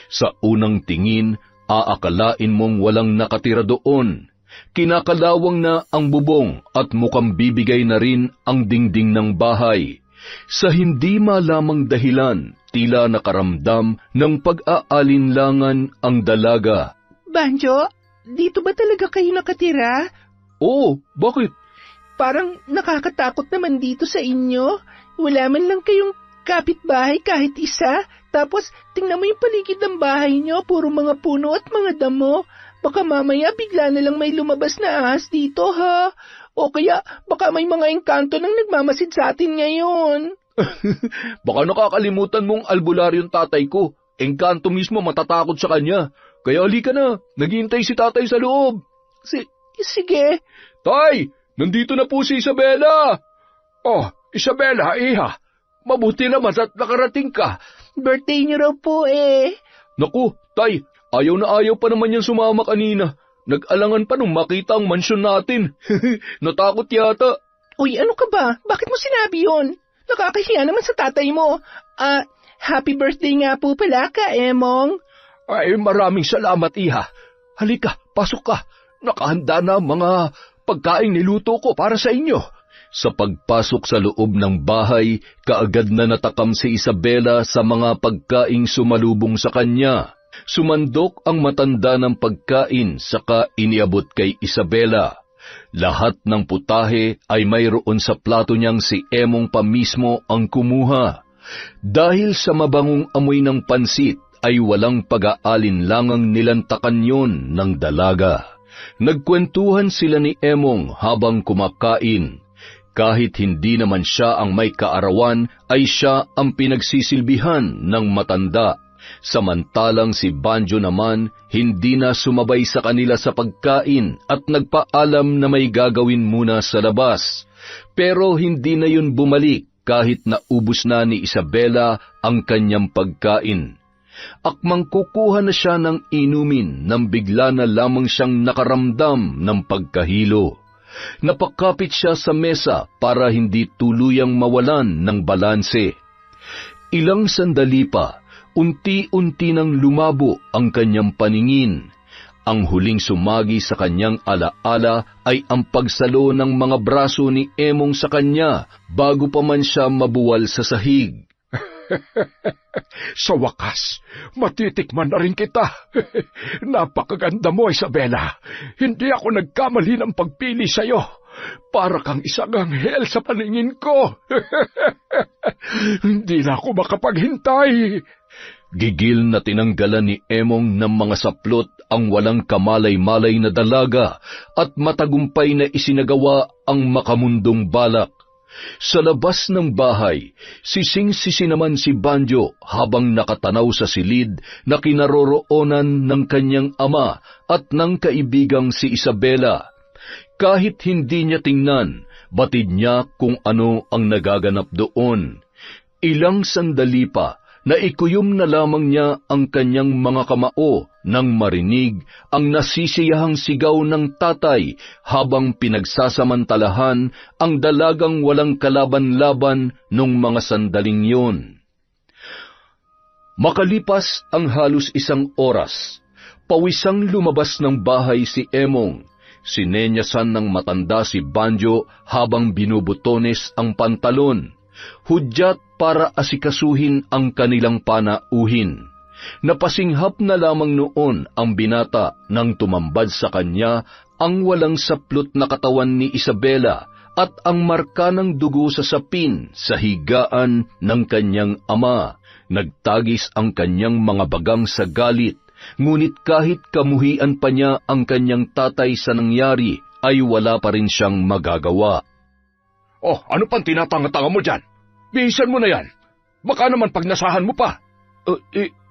Sa unang tingin, aakalain mong walang nakatira doon. Kinakalawang na ang bubong at mukhang bibigay na rin ang dingding ng bahay. Sa hindi malamang dahilan, tila nakaramdam ng pag-aalinlangan ang dalaga. Banjo, dito ba talaga kayo nakatira? Oo, bakit? Parang nakakatakot naman dito sa inyo. Wala man lang kayong kapitbahay kahit isa. Tapos tingnan mo yung paligid ng bahay nyo, puro mga puno at mga damo. Baka mamaya bigla na lang may lumabas na ahas dito, ha? O kaya baka may mga engkanto nang nagmamasid sa atin ngayon. Baka nakakalimutan mong albularyong tatay ko. Engkanto mismo matatakot sa kanya. Kaya halika na, naghihintay si tatay sa loob. Sige. Tay, nandito na po si Isabela. Oh, Isabela, iha. Mabuti naman at nakarating ka. Birthday niyo raw po eh. Naku, tay, ayaw na ayaw pa naman yan sumama kanina. Nag-alangan pa nung makita ang mansyon natin. Natakot yata. Uy, ano ka ba? Bakit mo sinabi yon? Nakakahiya naman sa tatay mo. Happy birthday nga po pala ka, Emong. Ay, maraming salamat, iha. Halika, pasok ka. Nakahanda na mga pagkain niluto ko para sa inyo. Sa pagpasok sa loob ng bahay, kaagad na natakam si Isabela sa mga pagkaing sumalubong sa kanya. Sumandok ang matanda ng pagkain saka iniabot kay Isabela. Lahat ng putahe ay mayroon sa plato niyang si Emong pa mismo ang kumuha. Dahil sa mabangong amoy ng pansit ay walang pag-aalinlangang nilantakan yon ng dalaga. Nagkwentuhan sila ni Emong habang kumakain. Kahit hindi naman siya ang may kaarawan, ay siya ang pinagsisilbihan ng matanda. Samantalang si Banjo naman, hindi na sumabay sa kanila sa pagkain at nagpaalam na may gagawin muna sa labas. Pero hindi na yun bumalik kahit naubos na ni Isabela ang kanyang pagkain. Akmang kukuha na siya ng inumin nang bigla na lamang siyang nakaramdam ng pagkahilo. Napakapit siya sa mesa para hindi tuluyang mawalan ng balanse. Ilang sandali pa, unti-unti nang lumabo ang kanyang paningin. Ang huling sumagi sa kanyang alaala ay ang pagsalo ng mga braso ni Emong sa kanya bago pa man siya mabuwal sa sahig. Sa wakas, matitikman na rin kita. Napakaganda mo, Isabela. Hindi ako nagkamali ng pagpili sa'yo. Para kang isang anghel sa paningin ko. Hindi na ako makapaghintay. Gigil na tinanggalan ni Emong ng mga saplot ang walang kamalay-malay na dalaga at matagumpay na isinagawa ang makamundong balak. Sa labas ng bahay, sising-sisi naman si Banjo habang nakatanaw sa silid na kinaroroonan ng kanyang ama at ng kaibigang si Isabela. Kahit hindi niya tingnan, batid niya kung ano ang nagaganap doon. Ilang sandali pa, naikuyom na lamang niya ang kanyang mga kamao nang marinig ang nasisiyahang sigaw ng tatay habang pinagsasamantalahan ang dalagang walang kalaban-laban nung mga sandaling yun. Makalipas ang halos isang oras, pawisang lumabas ng bahay si Emong. Sinenyasan ng matanda si Banjo habang binubutones ang pantalon. Hudyat para asikasuhin ang kanilang panauhin. Napasinghap na lamang noon ang binata nang tumambad sa kanya ang walang saplot na katawan ni Isabela at ang marka ng dugo sa sapin sa higaan ng kanyang ama. Nagtagis ang kanyang mga bagang sa galit, ngunit kahit kamuhian pa niya ang kanyang tatay sa nangyari, ay wala pa rin siyang magagawa. Oh, ano pang tinatanga-tanga mo dyan? Bihisan mo na yan. Baka naman pagnasahan mo pa.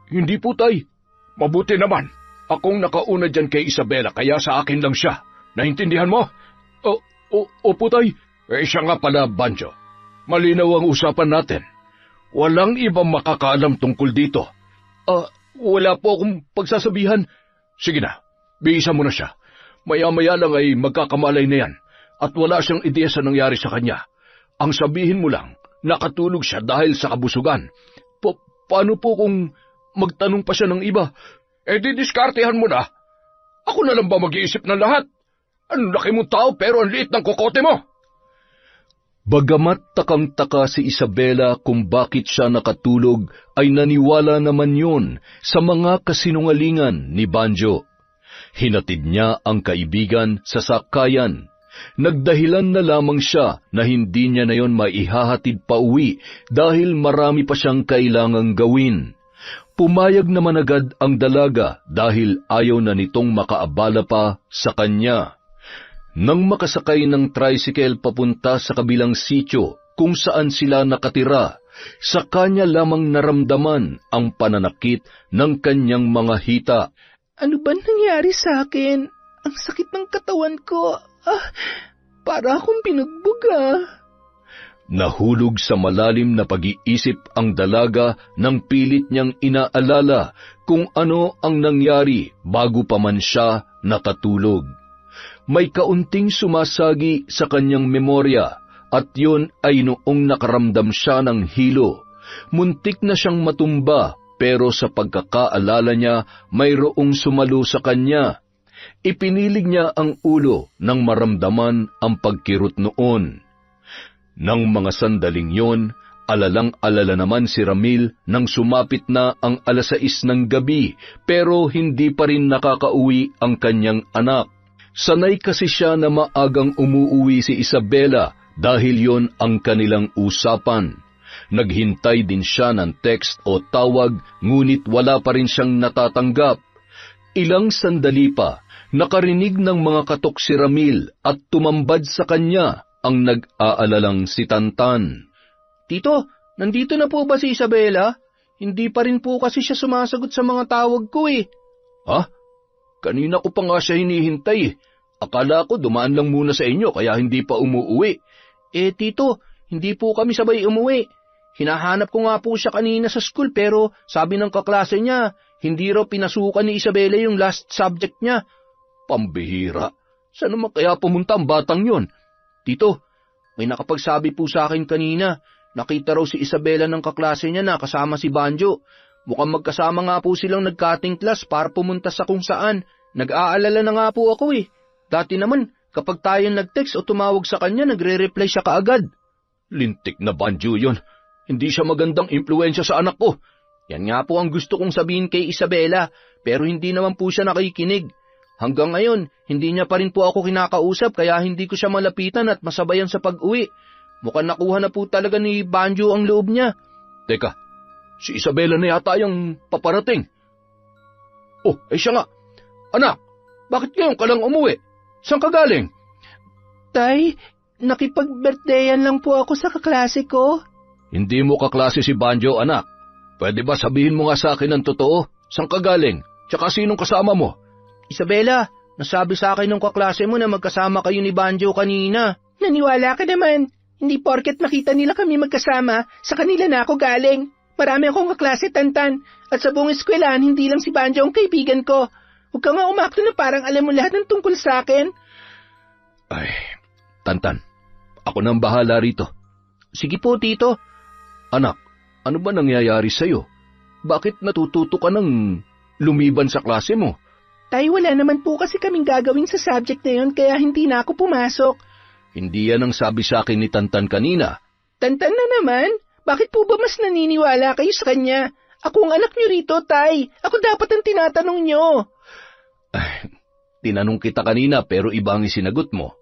Hindi po, tay. Mabuti naman. Akong nakauna dyan kay Isabela, kaya sa akin lang siya. Naintindihan mo? Opo, tay. Siya nga pala, Banjo. Malinaw ang usapan natin. Walang ibang makakaalam tungkol dito. Wala po akong pagsasabihan. Sige na, bihisan mo na siya. Maya-maya lang ay magkakamalay na yan at wala siyang ideya sa nangyari sa kanya. Ang sabihin mo lang, nakatulog siya dahil sa kabusugan. Paano po kung magtanong pa siya ng iba? Didiskartehan mo na. Ako na lang ba mag-iisip ng lahat? Ang laki mong tao pero ang liit ng kokote mo. Bagamat takang-taka si Isabela kung bakit siya nakatulog, ay naniwala naman yun sa mga kasinungalingan ni Banjo. Hinatid niya ang kaibigan sa sakayan. Nagdahilan na lamang siya na hindi niya na yon maihahatid pa uwi dahil marami pa siyang kailangang gawin. Pumayag naman agad ang dalaga dahil ayaw na nitong makaabala pa sa kanya. Nang makasakay ng tricycle papunta sa kabilang sitio kung saan sila nakatira, sa kanya lamang naramdaman ang pananakit ng kanyang mga hita. Ano ba nangyari sa akin? Ang sakit ng katawan ko. Para akong pinagbuga. Nahulog sa malalim na pag-iisip ang dalaga nang pilit niyang inaalala kung ano ang nangyari bago pa man siya nakatulog. May kaunting sumasagi sa kanyang memorya at yun ay noong nakaramdam siya ng hilo. Muntik na siyang matumba pero sa pagkakaalala niya mayroong sumalo sa kanya. Ipinilig niya ang ulo nang maramdaman ang pagkirot noon. Nang mga sandaling yon, alalang-alala naman si Ramil nang sumapit na ang 6:00 ng gabi pero hindi pa rin nakakauwi ang kanyang anak. Sanay kasi siya na maagang umuuwi si Isabela dahil yon ang kanilang usapan. Naghintay din siya ng text o tawag ngunit wala pa rin siyang natatanggap. Ilang sandali pa, nakarinig ng mga katok si Ramil at tumambad sa kanya ang nag-aalalang si Tantan. Tito, nandito na po ba si Isabela? Hindi pa rin po kasi siya sumasagot sa mga tawag ko eh. Ha? Kanina ko pa nga siya hinihintay. Akala ko dumaan lang muna sa inyo kaya hindi pa umuuwi. Tito, hindi po kami sabay umuwi. Hinahanap ko nga po siya kanina sa school pero sabi ng kaklase niya, hindi raw pinasukan ni Isabela yung last subject niya. Pambihira. Saan naman kaya pumunta ang batang yon? Tito, may nakapagsabi po sa akin kanina. Nakita raw si Isabela ng kaklase niya na kasama si Banjo. Mukhang magkasama nga po silang nag-cutting class para pumunta sa kung saan. Nag-aalala na nga po ako eh. Dati naman, kapag tayo nag-text o tumawag sa kanya, nagre-reply siya kaagad. Lintik na Banjo yun. Hindi siya magandang impluensya sa anak ko. Yan nga po ang gusto kong sabihin kay Isabela, pero hindi naman po siya nakikinig. Hanggang ngayon, hindi niya pa rin po ako kinakausap kaya hindi ko siya malapitan at masabayan sa pag-uwi. Mukhang nakuha na po talaga ni Banjo ang loob niya. Teka, si Isabela na yata yung paparating. Oh, siya nga. Anak, bakit ngayon ka lang umuwi? Saan ka galing? Tay, nakipag-birthdayan lang po ako sa kaklase ko. Hindi mo kaklase si Banjo, anak. Pwede ba sabihin mo nga sa akin ang totoo? Saan ka galing? Tsaka sinong kasama mo? Isabela, nasabi sa akin ng kaklase mo na magkasama kayo ni Banjo kanina. Naniwala ka naman. Hindi porket nakita nila kami magkasama, sa kanila na ako galing. Marami akong kaklase, Tantan. At sa buong eskwelahan, hindi lang si Banjo ang kaibigan ko. Huwag ka nga umakto na parang alam mo lahat ng tungkol sa akin. Ay, Tantan, ako nang bahala rito. Sige po, Tito. Anak, ano ba nangyayari sa'yo? Bakit natututo ka ng lumiban sa klase mo? Tay, wala naman po kasi kaming gagawin sa subject na yun kaya hindi na ako pumasok. Hindi yan ang sabi sa akin ni Tantan kanina. Tantan na naman? Bakit po ba mas naniniwala kayo sa kanya? Ako ang anak niyo rito, Tay. Ako dapat ang tinatanong niyo. Ay, tinanong kita kanina pero iba ang isinagot mo.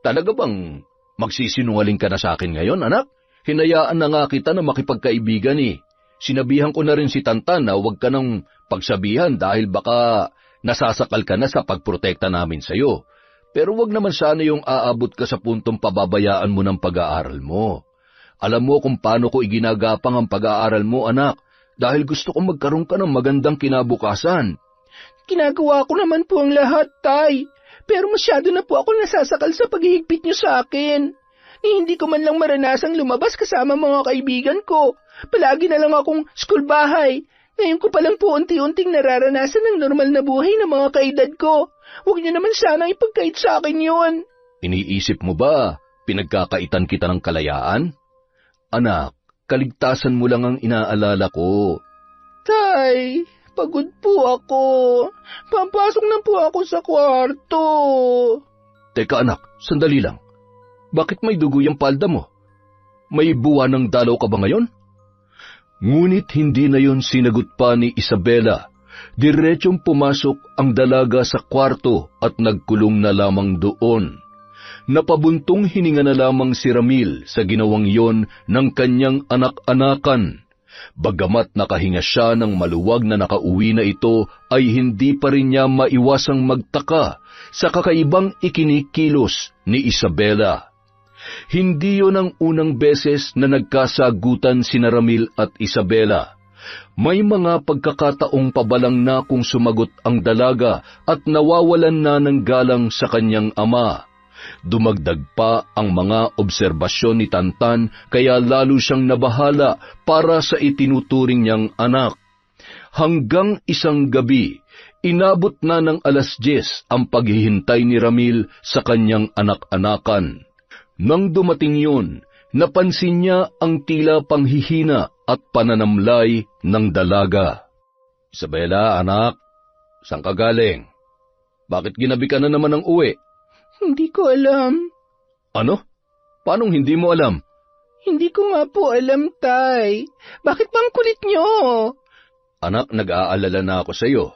Talaga bang magsisinungaling ka na sa akin ngayon, anak? Hinayaan na nga kita na makipagkaibigan eh. Sinabihan ko na rin si Tantan na huwag ka nang pagsabihan dahil baka nasasakal ka na sa pagprotekta namin sa'yo. Pero wag naman sana yung aabot ka sa puntong pababayaan mo ng pag-aaral mo. Alam mo kung paano ko iginagapang ang pag-aaral mo, anak, dahil gusto kong magkaroon ka ng magandang kinabukasan. Ginagawa ko naman po ang lahat, Tay. Pero masyado na po ako nasasakal sa paghihigpit niyo sa akin. Ni hindi ko man lang maranasang lumabas kasama mga kaibigan ko. Palagi na lang akong school bahay. Ngayon ko palang po unti-unting nararanasan ng normal na buhay ng mga kaedad ko. Huwag niyo naman sana ipagkait sa akin yun. Iniisip mo ba, pinagkakaitan kita ng kalayaan? Anak, kaligtasan mo lang ang inaalala ko. Tay, pagod po ako. Papasok na po ako sa kwarto. Teka anak, sandali lang. Bakit may dugo yung palda mo? May buwan ng dalaw ka ba ngayon? Ngunit hindi na yon sinagot pa ni Isabela. Diretsyong pumasok ang dalaga sa kwarto at nagkulong na lamang doon. Napabuntong hininga na lamang si Ramil sa ginawang yon ng kanyang anak-anakan. Bagamat nakahinga siya ng maluwag na nakauwi na ito, ay hindi pa rin niya maiwasang magtaka sa kakaibang ikinikilos ni Isabela. Hindi yon ang unang beses na nagkasagutan sina Ramil at Isabela. May mga pagkakataong pabalang na kung sumagot ang dalaga at nawawalan na ng galang sa kanyang ama. Dumagdag pa ang mga obserbasyon ni Tantan kaya lalo siyang nabahala para sa itinuturing niyang anak. Hanggang isang gabi, inabot na ng 10:00 ang paghihintay ni Ramil sa kanyang anak-anakan. Nang dumating yun, napansin niya ang tila panghihina at pananamlay ng dalaga. Isabela, anak, saan ka galing? Bakit ginabi ka na naman ng uwi? Hindi ko alam. Ano? Paanong hindi mo alam? Hindi ko nga po alam, Tay. Bakit bang kulit niyo? Anak, nag-aalala na ako sa iyo.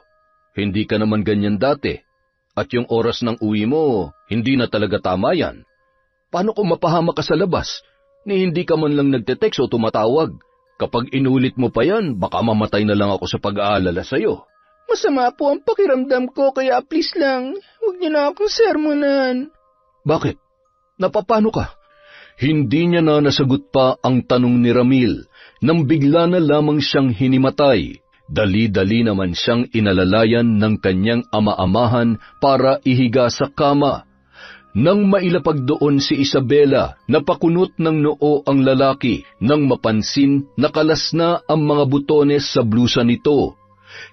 Hindi ka naman ganyan dati. At yung oras ng uwi mo, hindi na talaga tama yan. Paano kung mapahama ka sa labas? Ni hindi ka man lang nagte-text o tumatawag. Kapag inulit mo pa yan, baka mamatay na lang ako sa pag-aalala sa iyo. Masama po ang pakiramdam ko kaya please lang, huwag niyo na akong sermonan. Bakit? Napapano ka? Hindi niya na nasagot pa ang tanong ni Ramil nang bigla na lamang siyang hinimatay. Dali-dali naman siyang inalalayan ng kanyang ama-amahan para ihiga sa kama. Nang mailapag doon si Isabela, napakunot ng noo ang lalaki nang mapansin na kalas na ang mga butones sa blusa nito.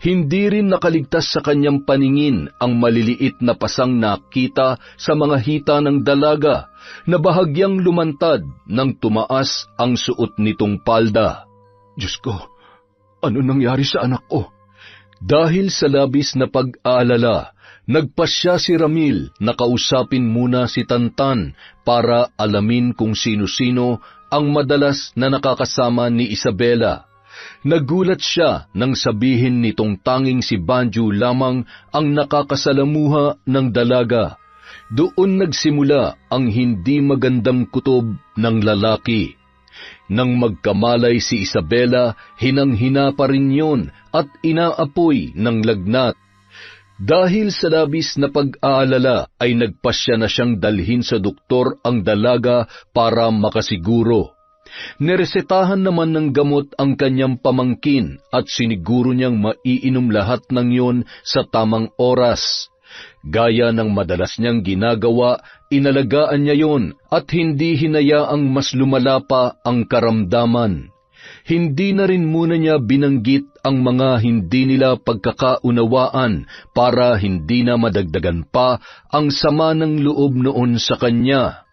Hindi rin nakaligtas sa kanyang paningin ang maliliit na pasang nakita sa mga hita ng dalaga na bahagyang lumantad nang tumaas ang suot nitong palda. Diyos ko, ano nangyari sa anak ko? Dahil sa labis na pag-aalala, Nagpasya si Ramil na kausapin muna si Tantan para alamin kung sino-sino ang madalas na nakakasama ni Isabela. Nagulat siya nang sabihin nitong tanging si Banjo lamang ang nakakasalamuha ng dalaga. Doon nagsimula ang hindi magandang kutob ng lalaki. Nang magkamalay si Isabela, hinang-hina pa rin yun at inaapoy ng lagnat. Dahil sa labis na pag-aalala ay nagpasya na siyang dalhin sa doktor ang dalaga para makasiguro. Niresetahan naman ng gamot ang kanyang pamangkin at siniguro niyang maiinom lahat ng yon sa tamang oras. Gaya ng madalas niyang ginagawa, inalagaan niya yon at hindi hinayaang mas lumala pa ang karamdaman. Hindi na rin muna niya binanggit ang mga hindi nila pagkakaunawaan para hindi na madagdagan pa ang sama ng loob noon sa kanya.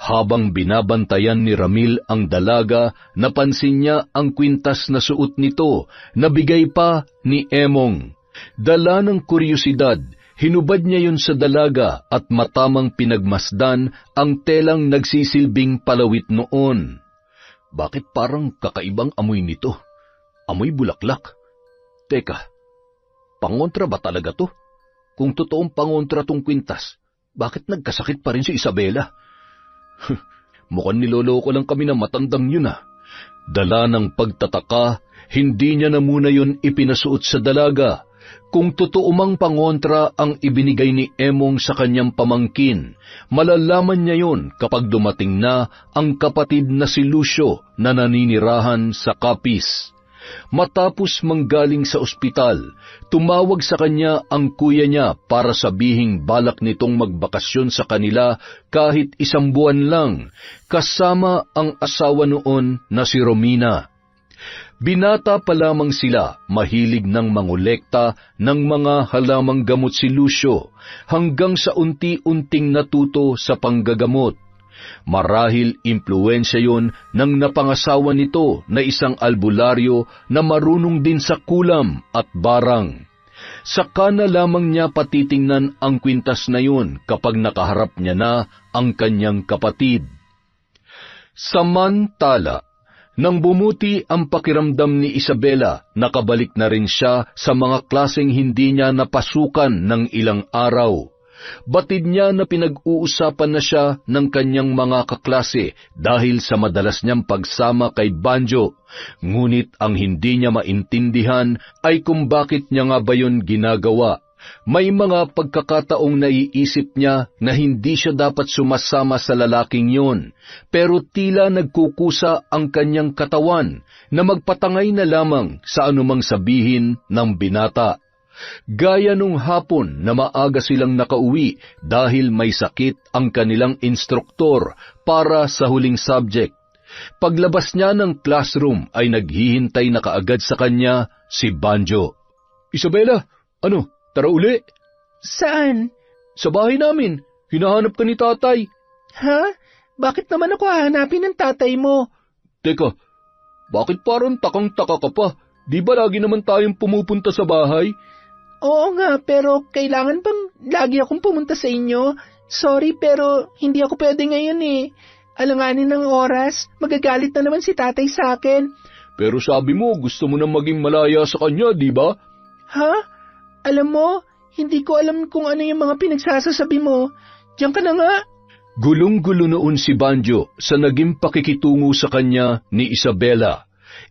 Habang binabantayan ni Ramil ang dalaga, napansin niya ang kwintas na suot nito na bigay pa ni Emong. Dala ng kuryosidad, hinubad niya yun sa dalaga at matamang pinagmasdan ang telang nagsisilbing palawit noon. Bakit parang kakaibang amoy nito? Amoy bulaklak. Teka, pangontra ba talaga to? Kung totoong pangontra tong kwintas, bakit nagkasakit pa rin si Isabela? Mukhang niloloko lang kami na matandang yun ah. Dala ng pagtataka, hindi niya na muna yun ipinasuot sa dalaga. Kung totoo mang pangontra ang ibinigay ni Emong sa kanyang pamangkin, malalaman niya yun kapag dumating na ang kapatid na si Lucio na naninirahan sa Capiz. Matapos manggaling sa ospital, tumawag sa kanya ang kuya niya para sabihing balak nitong magbakasyon sa kanila kahit 1 buwan lang, kasama ang asawa noon na si Romina. Binata pa lamang sila, mahilig ng mangolekta ng mga halamang gamot si Lucio, hanggang sa unti-unting natuto sa panggagamot. Marahil impluwensya yon ng napangasawa nito na isang albularyo na marunong din sa kulam at barang. Saka na lamang niya patitingnan ang kwintas na yun kapag nakaharap niya na ang kanyang kapatid. Samantala, nang bumuti ang pakiramdam ni Isabela, nakabalik na rin siya sa mga klaseng hindi niya napasukan ng ilang araw. Batid niya na pinag-uusapan na siya ng kanyang mga kaklase dahil sa madalas niyang pagsama kay Banjo, ngunit ang hindi niya maintindihan ay kung bakit niya nga ba yun ginagawa. May mga pagkakataong naiisip niya na hindi siya dapat sumasama sa lalaking yon, pero tila nagkukusa ang kanyang katawan na magpatangay na lamang sa anumang sabihin ng binata. Gaya nung hapon na maaga silang nakauwi dahil may sakit ang kanilang instruktor para sa huling subject. Paglabas niya ng classroom ay naghihintay na kaagad sa kanya si Banjo. Isabela, ano, tara uli? Saan? Sa bahay namin. Hinahanap ka ni tatay. Ha? Bakit naman ako hahanapin ng tatay mo? Teka, bakit parang takang-taka ka pa? Di ba lagi naman tayong pumupunta sa bahay? Oo nga, pero kailangan bang lagi akong pumunta sa inyo? Sorry, pero hindi ako pwede ngayon eh. Alanganin ng oras, magagalit na naman si tatay sa akin. Pero sabi mo, gusto mo na maging malaya sa kanya, di ba? Ha? Alam mo, hindi ko alam kung ano yung mga pinagsasasabi mo. Diyan ka na nga. Gulong-gulo noon si Banjo sa naging pakikitungo sa kanya ni Isabela.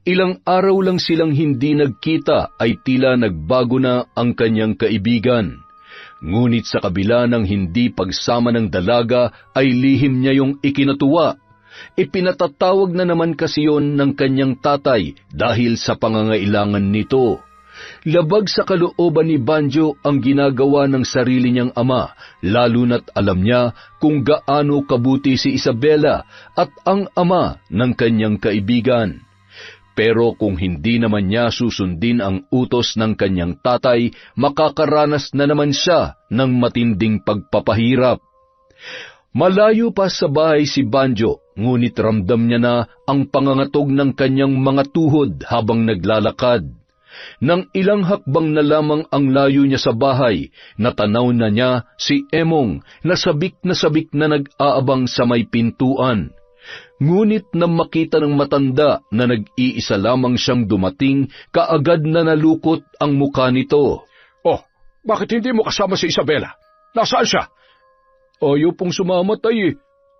Ilang araw lang silang hindi nagkita ay tila nagbago na ang kanyang kaibigan. Ngunit sa kabila ng hindi pagsama ng dalaga ay lihim niya yung ikinatuwa. Ipinatatawag na naman kasi yon ng kanyang tatay dahil sa pangangailangan nito. Labag sa kalooban ni Banjo ang ginagawa ng sarili niyang ama, lalo na't alam niya kung gaano kabuti si Isabela at ang ama ng kanyang kaibigan. Pero kung hindi naman niya susundin ang utos ng kanyang tatay, makakaranas na naman siya ng matinding pagpapahirap. Malayo pa sa bahay si Banjo, ngunit ramdam niya na ang pangangatog ng kanyang mga tuhod habang naglalakad. Nang ilang hakbang na lamang ang layo niya sa bahay, natanaw na niya si Emong na sabik na nag-aabang sa may pintuan. Ngunit nang makita ng matanda na nag-iisa lamang siyang dumating, kaagad na nalukot ang muka nito. Oh, bakit hindi mo kasama si Isabela? Nasaan siya? Ayaw pong sumama, tay.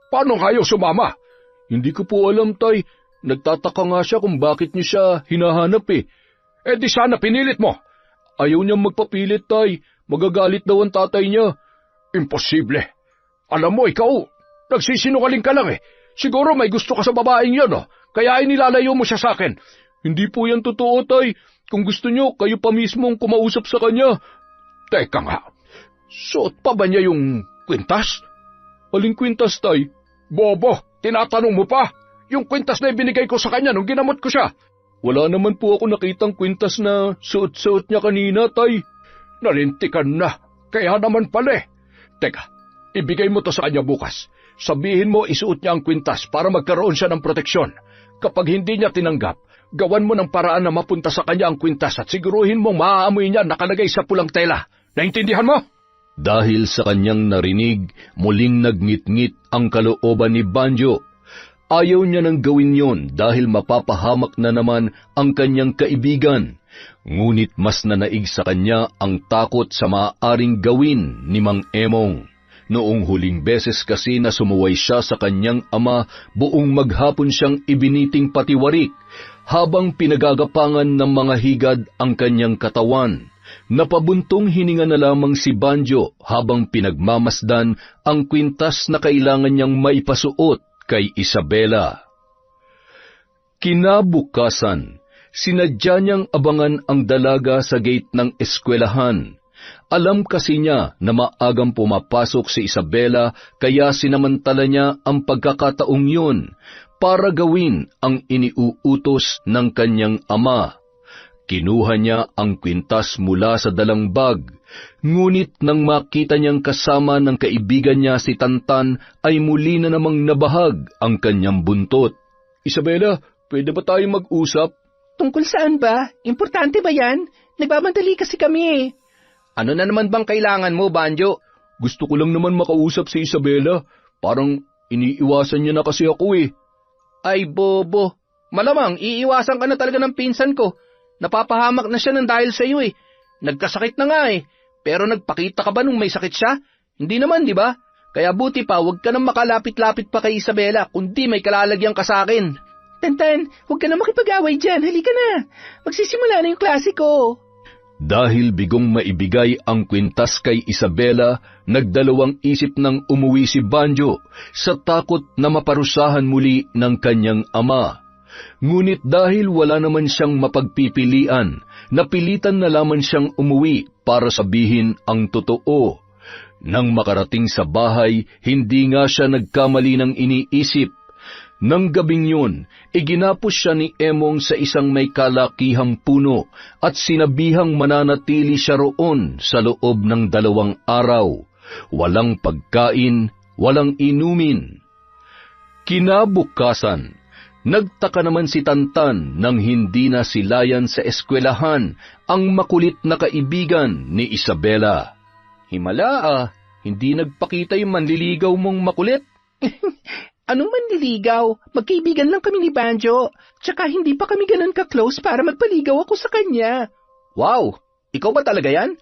Paano kayo sumama? Hindi ko po alam, tay. Nagtataka nga siya kung bakit niyo siya hinahanap eh. Eh di sana pinilit mo. Ayaw niyang magpapilit, tay. Magagalit daw ang tatay niya. Imposible. Alam mo, ikaw, nagsisinungaling ka lang eh. Siguro may gusto ka sa babaeng yon, oh. Kaya inilalayo mo siya sa akin. Hindi po yan totoo, tay. Kung gusto niyo, kayo pa mismo ang kumausap sa kanya. Teka nga, suot pa ba niya yung kwintas? Aling kwintas, tay? Bobo, tinatanong mo pa? Yung kwintas na ibinigay ko sa kanya nung ginamot ko siya. Wala naman po ako nakitang kwintas na suot-suot niya kanina, tay. Nalintikan na, kaya naman pala eh. Teka, ibigay mo to sa kanya bukas. Sabihin mo isuot niya ang kwintas para magkaroon siya ng proteksyon. Kapag hindi niya tinanggap, gawan mo ng paraan na mapunta sa kanya ang kwintas at siguruhin mong maaamoy niya nakalagay sa pulang tela. Naintindihan mo? Dahil sa kanyang narinig, muling nagngit-ngit ang kalooban ni Banjo. Ayaw niya nang gawin yon dahil mapapahamak na naman ang kanyang kaibigan. Ngunit mas nanaig sa kanya ang takot sa maaaring gawin ni Mang Emong. Noong huling beses kasi na sumuway siya sa kanyang ama, buong maghapon siyang ibiniting patiwarik, habang pinagagapangan ng mga higad ang kanyang katawan. Napabuntong hininga na lamang si Banjo habang pinagmamasdan ang kwintas na kailangan niyang maipasuot kay Isabela. Kinabukasan, sinadya niyang abangan ang dalaga sa gate ng eskwelahan. Alam kasi niya na maagang pumapasok si Isabela, kaya sinamantala niya ang pagkakataong yun para gawin ang iniuutos ng kanyang ama. Kinuha niya ang kwintas mula sa dalang bag, ngunit nang makita niyang kasama ng kaibigan niya si Tantan, ay muli na namang nabahag ang kanyang buntot. Isabela, pwede ba tayo mag-usap? Tungkol saan ba? Importante ba yan? Nagmamadali kasi kami eh. Ano na naman bang kailangan mo, Banjo? Gusto ko lang naman makausap si Isabela. Parang iniiwasan niya na kasi ako eh. Ay, bobo. Malamang, iiwasan ka na talaga ng pinsan ko. Napapahamak na siya ng dahil sa iyo eh. Nagkasakit na nga eh. Pero nagpakita ka ba nung may sakit siya? Hindi naman, di ba? Kaya buti pa, huwag ka nang makalapit-lapit pa kay Isabela, kundi may kalalagyan ka sa akin. Tantan, huwag ka na makipag-away dyan. Halika na. Magsisimula na yung klase ko. Dahil bigong maibigay ang kwintas kay Isabela, nagdalawang isip nang umuwi si Banjo sa takot na maparusahan muli ng kanyang ama. Ngunit dahil wala naman siyang mapagpipilian, napilitan na lamang siyang umuwi para sabihin ang totoo. Nang makarating sa bahay, hindi nga siya nagkamali ng iniisip. Nang gabing yun, iginapos siya ni Emong sa isang may kalakihang puno at sinabihang mananatili siya roon sa loob ng 2 araw. Walang pagkain, walang inumin. Kinabukasan, nagtaka naman si Tantan nang hindi na silayan sa eskwelahan ang makulit na kaibigan ni Isabela. Himala hindi nagpakita yung manliligaw mong makulit. Anong manliligaw? Magkaibigan lang kami ni Banjo. Tsaka hindi pa kami ganun ka-close para magpaligaw ako sa kanya. Wow! Ikaw ba talaga yan?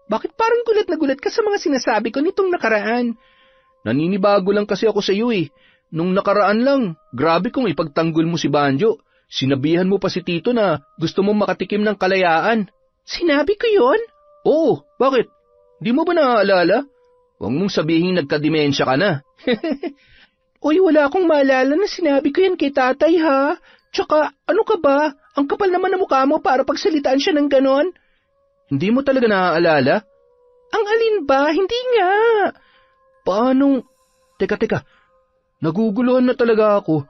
Bakit parang gulat na gulat ka sa mga sinasabi ko nitong nakaraan? Naninibago lang kasi ako sa iyo eh. Nung nakaraan lang, grabe kung ipagtanggol mo si Banjo. Sinabihan mo pa si Tito na gusto mong makatikim ng kalayaan. Sinabi ko yon? Oo, bakit? Di mo ba naaalala? Huwag mong sabihin nagka-demensya ka na. Uy, wala akong maalala na sinabi ko yan kay tatay ha. Tsaka, ano ka ba? Ang kapal naman ng mukha mo para pagsalitaan siya ng ganon. Hindi mo talaga naaalala? Ang alin ba? Hindi nga. Paano? Teka. Naguguluhan na talaga ako.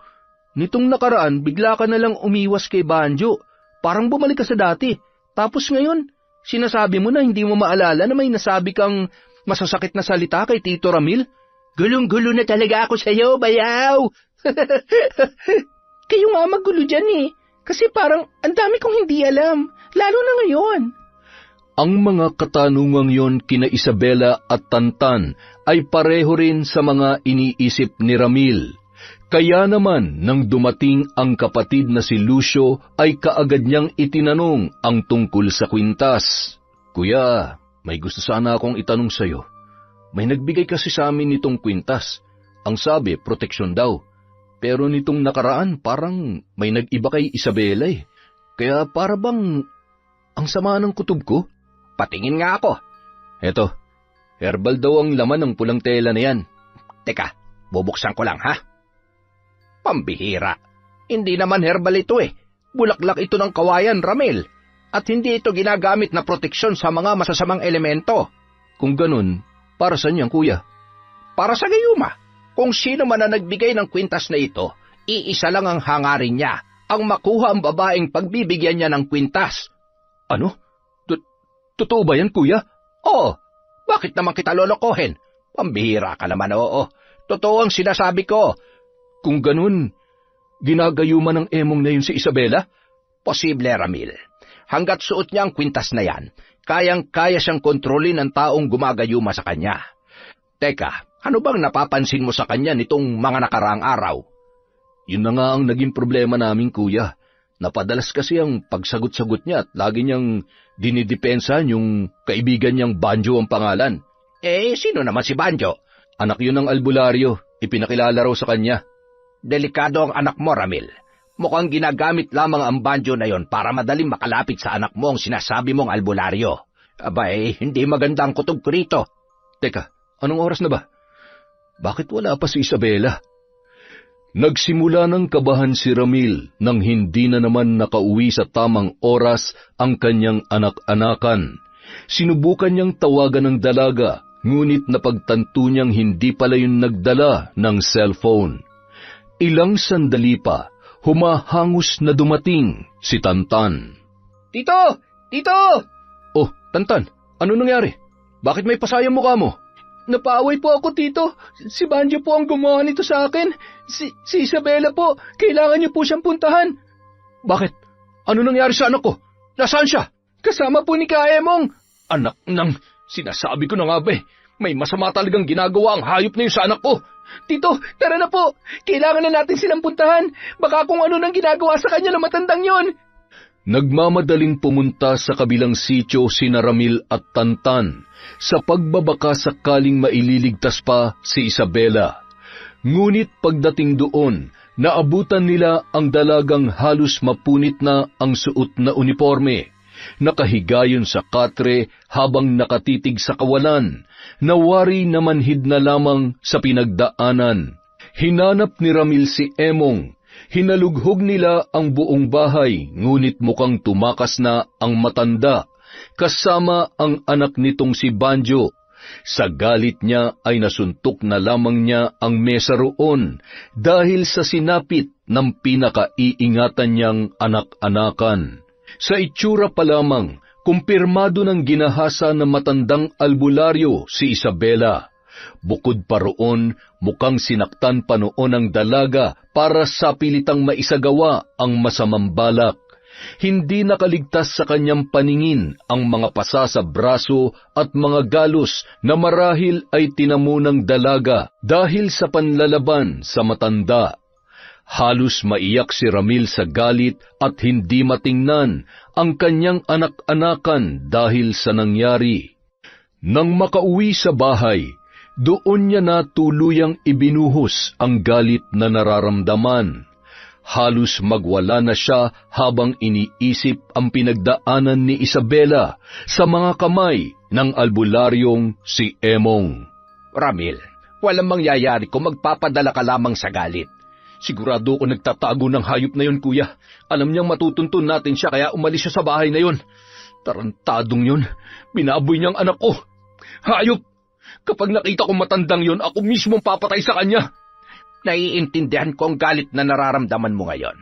Nitong nakaraan, bigla ka na lang umiwas kay Banjo. Parang bumalik ka sa dati. Tapos ngayon, sinasabi mo na hindi mo maalala na may nasabi kang masasakit na salita kay Tito Ramil? Gulong-gulo na talaga ako sa'yo, bayaw! Kayo nga magulo dyan eh. Kasi parang ang dami kong hindi alam. lalo na ngayon. Ang mga katanungang yon kina Isabela at Tantan ay pareho rin sa mga iniisip ni Ramil. Kaya naman nang dumating ang kapatid na si Lucio ay kaagad niyang itinanong ang tungkol sa kwintas. Kuya, may gusto sana akong itanong sa'yo. May nagbigay kasi sa amin nitong kwintas. Ang sabi, proteksyon daw. Pero nitong nakaraan parang may nag-iba kay Isabela eh. Kaya para bang ang sama ng kutob ko? Patingin nga ako. Eto, herbal daw ang laman ng pulang tela na yan. Teka, bubuksan ko lang ha. Pambihira. Hindi naman herbal ito eh. Bulaklak ito ng kawayan, Ramil. At hindi ito ginagamit na proteksyon sa mga masasamang elemento. Kung ganun, para saan yan, kuya? Para sa gayuma. Kung sino man na nagbigay ng kwintas na ito, iisa lang ang hangarin niya, ang makuha ang babaeng pagbibigyan niya ng kwintas. Ano? Totoo ba yan, kuya? Oo. Bakit naman kita lolokohin? Pambihira ka naman, oo. Totoo ang sinasabi ko. Kung ganun, ginagayuman ng emong na yun si Isabela? Posible, Ramil. Hanggat suot niya ang kwintas na yan, kayang-kaya siyang kontrolin ng taong gumagayuma sa kanya. Teka, ano bang napapansin mo sa kanya nitong mga nakaraang araw? Yun na nga ang naging problema namin, kuya. Napadalas kasi ang pagsagot-sagot niya at lagi niyang dinidepensahan yung kaibigan niyang Banjo ang pangalan. Sino naman si Banjo? Anak yun ng albularyo, ipinakilala raw sa kanya. Delikado ang anak mo, Ramil. Mukhang ginagamit lamang ang Banjo na yon para madaling makalapit sa anak mo ang sinasabi mong albularyo. Abay, hindi maganda ang kutob ko rito. Teka, anong oras na ba? Bakit wala pa si Isabela? Nagsimula ng kabahan si Ramil nang hindi na naman nakauwi sa tamang oras ang kanyang anak-anakan. Sinubukan niyang tawagan ng dalaga, ngunit napagtanto niyang hindi pala yun nagdala ng cellphone. Ilang sandali pa, humahangos na dumating si Tantan. Tito! Tito! Oh, Tantan, ano nangyari? Bakit may pasayang mukha mo? Napaaway po ako, Tito. Si Banjo po ang gumawa nito sa akin. Si Isabela po, kailangan niyo po siyang puntahan. Bakit? Ano nangyari sa anak ko? Nasaan siya? Kasama po ni Kaemong. Anak nang, sinasabi ko na nga ba, may masama talagang ginagawa ang hayop na yun sa anak ko. Tito, tara na po. Kailangan na natin silang puntahan. Baka kung ano nang ginagawa sa kanya na matandang yon. Nagmamadaling pumunta sa kabilang sityo sina Ramil at Tantan sa pagbabaka sakaling maililigtas pa si Isabela. Ngunit pagdating doon, naabutan nila ang dalagang halos mapunit na ang suot na uniforme. Nakahigayon sa katre habang nakatitig sa kawalan, nawari na manhid na lamang sa pinagdaanan. Hinanap ni Ramil si Emong. Hinalughog nila ang buong bahay, ngunit mukhang tumakas na ang matanda, kasama ang anak nitong si Banjo. Sa galit niya ay nasuntok na lamang niya ang mesa roon dahil sa sinapit ng pinakaiingatan niyang anak-anakan. Sa itsura pa lamang, kumpirmado ng ginahasa ng matandang albularyo si Isabela. Bukod pa roon, mukhang sinaktan pa noon ang dalaga para sa pilitang maisagawa ang masamang balak. Hindi nakaligtas sa kanyang paningin ang mga pasa sa braso at mga galos na marahil ay tinamo ng dalaga dahil sa panlalaban sa matanda. Halos maiyak si Ramil sa galit at hindi matingnan ang kanyang anak-anakan dahil sa nangyari. Nang makauwi sa bahay, doon niya na tuluyang ibinuhos ang galit na nararamdaman. Halos magwala na siya habang iniisip ang pinagdaanan ni Isabela sa mga kamay ng albularyong si Emong. Ramil, walang mangyayari kung magpapadala ka lamang sa galit. Sigurado ko nagtatago ng hayop na yun, kuya. Alam niyang matutuntun natin siya kaya umalis siya sa bahay na yun. Tarantadong yun. Binaboy niyang anak ko. Hayop! Kapag nakita ko matandang yon, ako mismong papatay sa kanya. Naiintindihan ko ang galit na nararamdaman mo ngayon.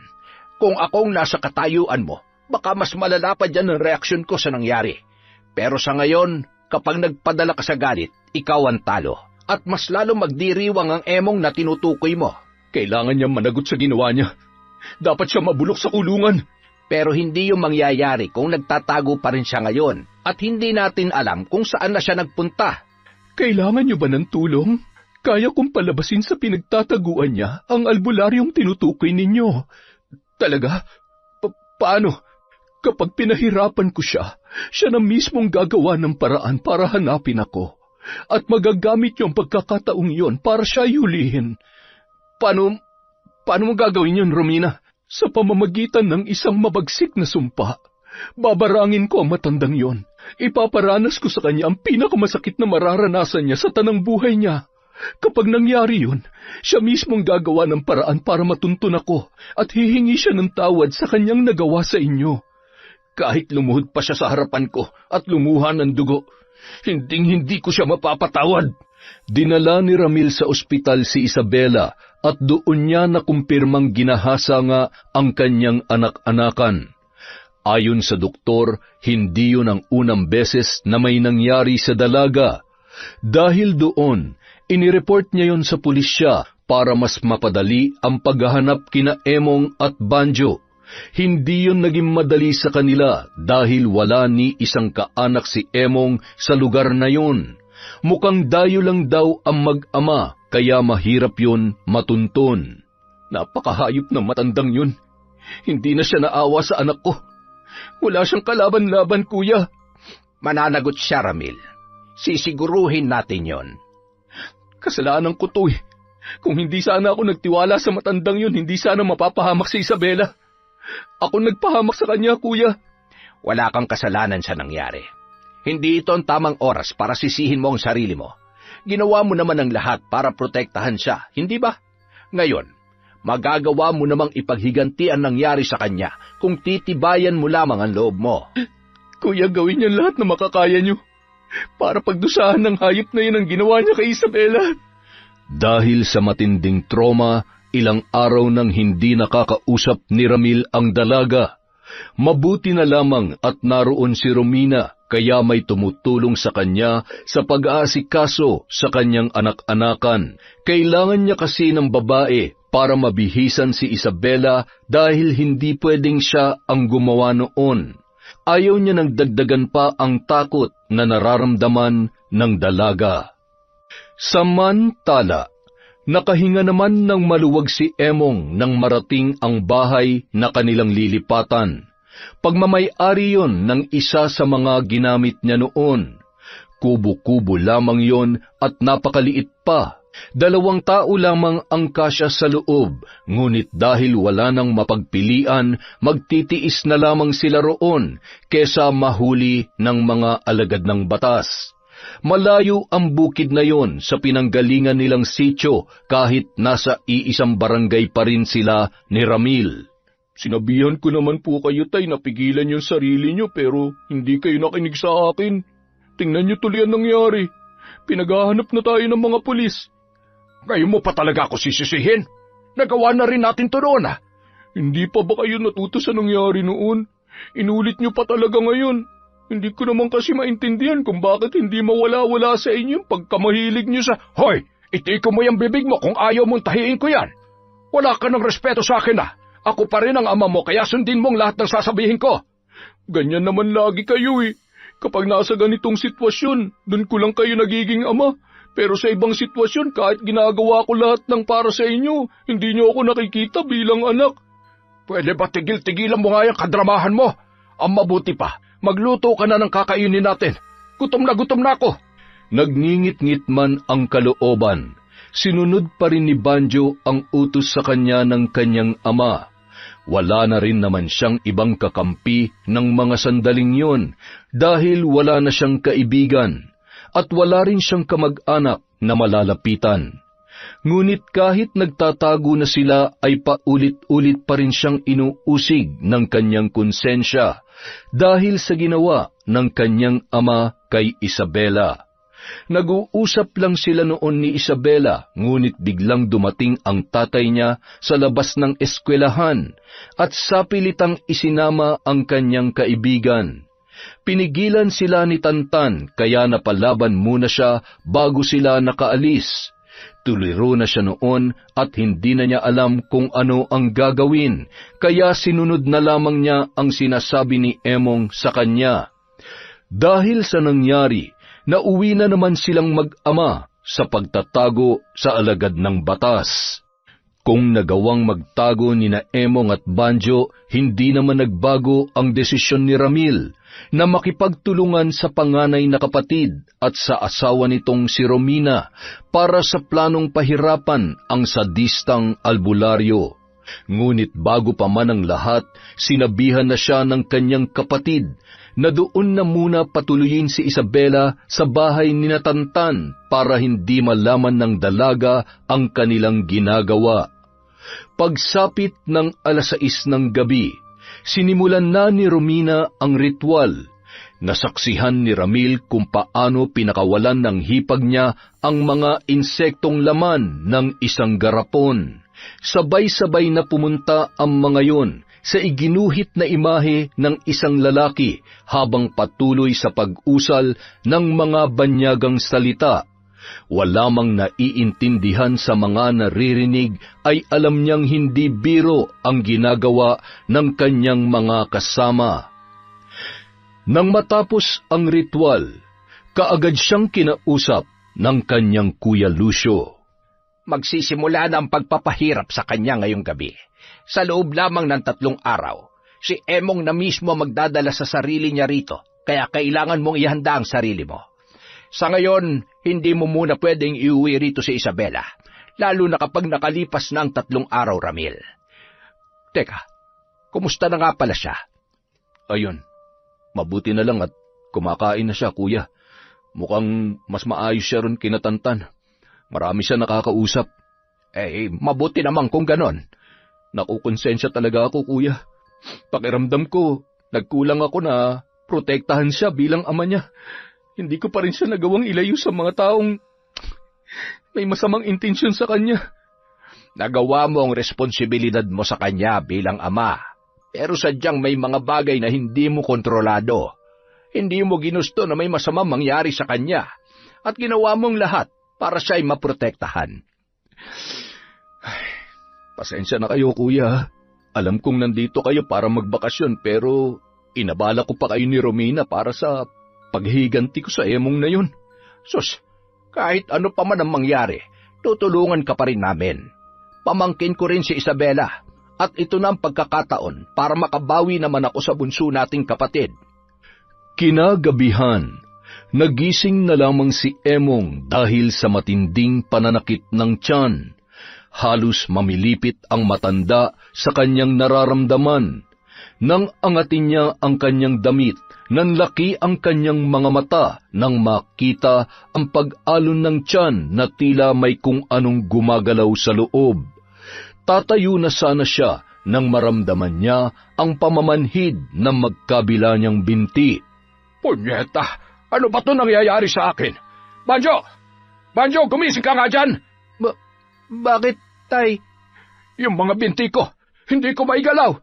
Kung akong nasa katayuan mo, baka mas malala pa dyan ang reaksyon ko sa nangyari. Pero sa ngayon, kapag nagpadala ka sa galit, ikaw ang talo. At mas lalo magdiriwang ang Emong na tinutukoy mo. Kailangan niya managot sa ginawa niya. Dapat siya mabulok sa kulungan. Pero hindi yung mangyayari kung nagtatago pa rin siya ngayon at hindi natin alam kung saan na siya nagpunta. Kailangan niyo ba ng tulong? Kaya kong palabasin sa pinagtataguan niya ang albularyong tinutukoy ninyo. Talaga? Paano? Kapag pinahirapan ko siya, siya na mismong gagawa ng paraan para hanapin ako. At magagamit yung pagkakataong yon para siya yulihin. Paano mo gagawin yun, Romina? Sa pamamagitan ng isang mabagsik na sumpa. Babarangin ko ang matandang yon. Ipaparanas ko sa kanya ang pinakamasakit na mararanasan niya sa tanang buhay niya. Kapag nangyari yun, siya mismong gagawa ng paraan para matuntun ako at hihingi siya ng tawad sa kanyang nagawa sa inyo. Kahit lumuhod pa siya sa harapan ko at lumuha ng dugo, hindi ko siya mapapatawad. Dinala ni Ramil sa ospital si Isabela at doon niya nakumpirmang ginahasa nga ang kanyang anak-anakan. Ayon sa doktor, hindi yun ang unang beses na may nangyari sa dalaga. Dahil doon, inireport niya yon sa pulisya para mas mapadali ang paghahanap kina Emong at Banjo. Hindi yun naging madali sa kanila dahil wala ni isang kaanak si Emong sa lugar na yun. Mukhang dayo lang daw ang mag-ama kaya mahirap yun matuntun. Napakahayop ng matandang yun. Hindi na siya naawa sa anak ko. Wala siyang kalaban-laban, kuya. Mananagot siya, Ramil. Sisiguruhin natin yon. Kasalanan ko to eh. Kung hindi sana ako nagtiwala sa matandang yun, hindi sana mapapahamak si Isabela. Ako nagpahamak sa kanya, kuya. Wala kang kasalanan sa nangyari. Hindi ito ang tamang oras para sisihin mo ang sarili mo. Ginawa mo naman ang lahat para protektahan siya, hindi ba? Ngayon, magagawa mo namang ipaghiganti ang nangyari sa kanya kung titibayan mo lamang ang loob mo. Kuya, gawin niyo lahat na makakaya niyo para pagdusahan ng hayop na yun ang ginawa niya kay Isabela. Dahil sa matinding trauma, ilang araw nang hindi nakakausap ni Ramil ang dalaga. Mabuti na lamang at naroon si Romina kaya may tumutulong sa kanya sa pag-aasikaso sa kanyang anak-anakan. Kailangan niya kasi ng babae para mabihisan si Isabela dahil hindi pwedeng siya ang gumawa noon. Ayaw niya nang dagdagan pa ang takot na nararamdaman ng dalaga. Samantala, nakahinga naman ng maluwag si Emong nang marating ang bahay na kanilang lilipatan. Pagmamay-ari yon ng isa sa mga ginamit niya noon. Kubo-kubo lamang yon at napakaliit pa. 2 tao lamang ang kasya sa loob, ngunit dahil wala nang mapagpilian, magtitiis na lamang sila roon kesa mahuli ng mga alagad ng batas. Malayo ang bukid na yon sa pinanggalingan nilang sityo kahit nasa iisang barangay pa rin sila ni Ramil. Sinabihan ko naman po kayo, tay, napigilan yung sarili nyo pero hindi kayo nakinig sa akin. Tingnan nyo tuloy ang nangyari. Pinaghahanap na tayo ng mga pulis. Ngayon mo pa talaga ako sisisihin? Nagawa na rin natin to noon, ah. Hindi pa ba kayo natuto sa nangyari noon? Inulit nyo pa talaga ngayon. Hindi ko naman kasi maintindihan kung bakit hindi mawala-wala sa inyo pagkamahilig nyo sa... Hoy! Itiko mo yung bibig mo kung ayaw mong tahiin ko yan. Wala ka ng respeto sa akin, ah. Ako pa rin ang ama mo kaya sundin mong lahat ng sasabihin ko. Ganyan naman lagi kayo eh. Kapag nasa ganitong sitwasyon, dun ko lang kayo nagiging ama. Pero sa ibang sitwasyon, kahit ginagawa ko lahat ng para sa inyo, hindi nyo ako nakikita bilang anak. Pwede ba tigil-tigilan mo nga yung kadramahan mo? Ang mabuti pa, magluto ka na ng kakainin natin. Gutom na ako. Nagngingit-ngit man ang kalooban. Sinunod pa rin ni Banjo ang utos sa kanya ng kanyang ama. Wala na rin naman siyang ibang kakampi ng mga sandaling yun dahil wala na siyang kaibigan at wala rin siyang kamag-anak na malalapitan. Ngunit kahit nagtatago na sila ay paulit-ulit pa rin siyang inuusig ng kanyang konsensya dahil sa ginawa ng kanyang ama kay Isabela. Nag-uusap lang sila noon ni Isabela, ngunit biglang dumating ang tatay niya sa labas ng eskwelahan at sapilitang isinama ang kanyang kaibigan. Pinigilan sila ni Tantan kaya napalaban muna siya bago sila nakaalis. Tuliro na siya noon at hindi na niya alam kung ano ang gagawin, kaya sinunod na lamang niya ang sinasabi ni Emong sa kanya. Dahil sa nangyari, nauwi na naman silang mag-ama sa pagtatago sa alagad ng batas. Kung nagawang magtago ni na Emong at Banjo, hindi naman nagbago ang desisyon ni Ramil na makipagtulungan sa panganay na kapatid at sa asawa nitong si Romina para sa planong pahirapan ang sadistang albularyo. Ngunit bago pa man ang lahat, sinabihan na siya ng kanyang kapatid na doon na muna patuloyin si Isabela sa bahay ni Tantan para hindi malaman ng dalaga ang kanilang ginagawa. Pagsapit ng 6:00 ng gabi, sinimulan na ni Romina ang ritual. Nasaksihan ni Ramil kung paano pinakawalan ng hipag niya ang mga insektong laman ng isang garapon. Sabay-sabay na pumunta ang mga yon sa iginuhit na imahe ng isang lalaki habang patuloy sa pag-usal ng mga banyagang salita. Wala mang naiintindihan sa mga naririnig ay alam niyang hindi biro ang ginagawa ng kanyang mga kasama. Nang matapos ang ritual, kaagad siyang kinausap ng kanyang Kuya Lucio. Magsisimula na ang pagpapahirap sa kanya ngayong gabi. Sa loob lamang ng 3 araw, si Emong na mismo magdadala sa sarili niya rito, kaya kailangan mong ihanda ang sarili mo. Sa ngayon, hindi mo muna pwedeng iuwi rito si Isabela, lalo na kapag nakalipas na ang 3 araw, Ramil. Teka, kumusta na nga pala siya? Ayun, mabuti na lang at kumakain na siya, Kuya. Mukhang mas maayos siya ron kina Tantan. Marami siya nakakausap. Mabuti naman kung ganon. Nakukonsensya talaga ako, Kuya. Pakiramdam ko, nagkulang ako na protektahan siya bilang ama niya. Hindi ko pa rin siya nagawang ilayo sa mga taong may masamang intensyon sa kanya. Nagawa mo ang responsibilidad mo sa kanya bilang ama, pero sadyang may mga bagay na hindi mo kontrolado. Hindi mo ginusto na may masamang mangyari sa kanya, at ginawa mong lahat para siya'y maprotektahan. Pasensya na kayo, Kuya. Alam kong nandito kayo para magbakasyon, pero inabala ko pa kayo ni Romina para sa paghihiganti ko sa Emong na yun. Sus, kahit ano pa man ang mangyari, tutulungan ka pa rin namin. Pamangkin ko rin si Isabela, at ito na ang pagkakataon para makabawi naman ako sa bunso nating kapatid. Kinagabihan, nagising na lamang si Emong dahil sa matinding pananakit ng tiyan. Halos mamilipit ang matanda sa kanyang nararamdaman. Nang angatin niya ang kanyang damit, nanlaki ang kanyang mga mata nang makita ang pag-alon ng tiyan na tila may kung anong gumagalaw sa loob. Tatayo na sana siya nang maramdaman niya ang pamamanhid ng magkabila niyang binti. Punyeta! Ano ba ito nangyayari sa akin? Banjo! Banjo, gumising ka nga dyan! Bakit, Tay? Yung mga binti ko, hindi ko maigalaw.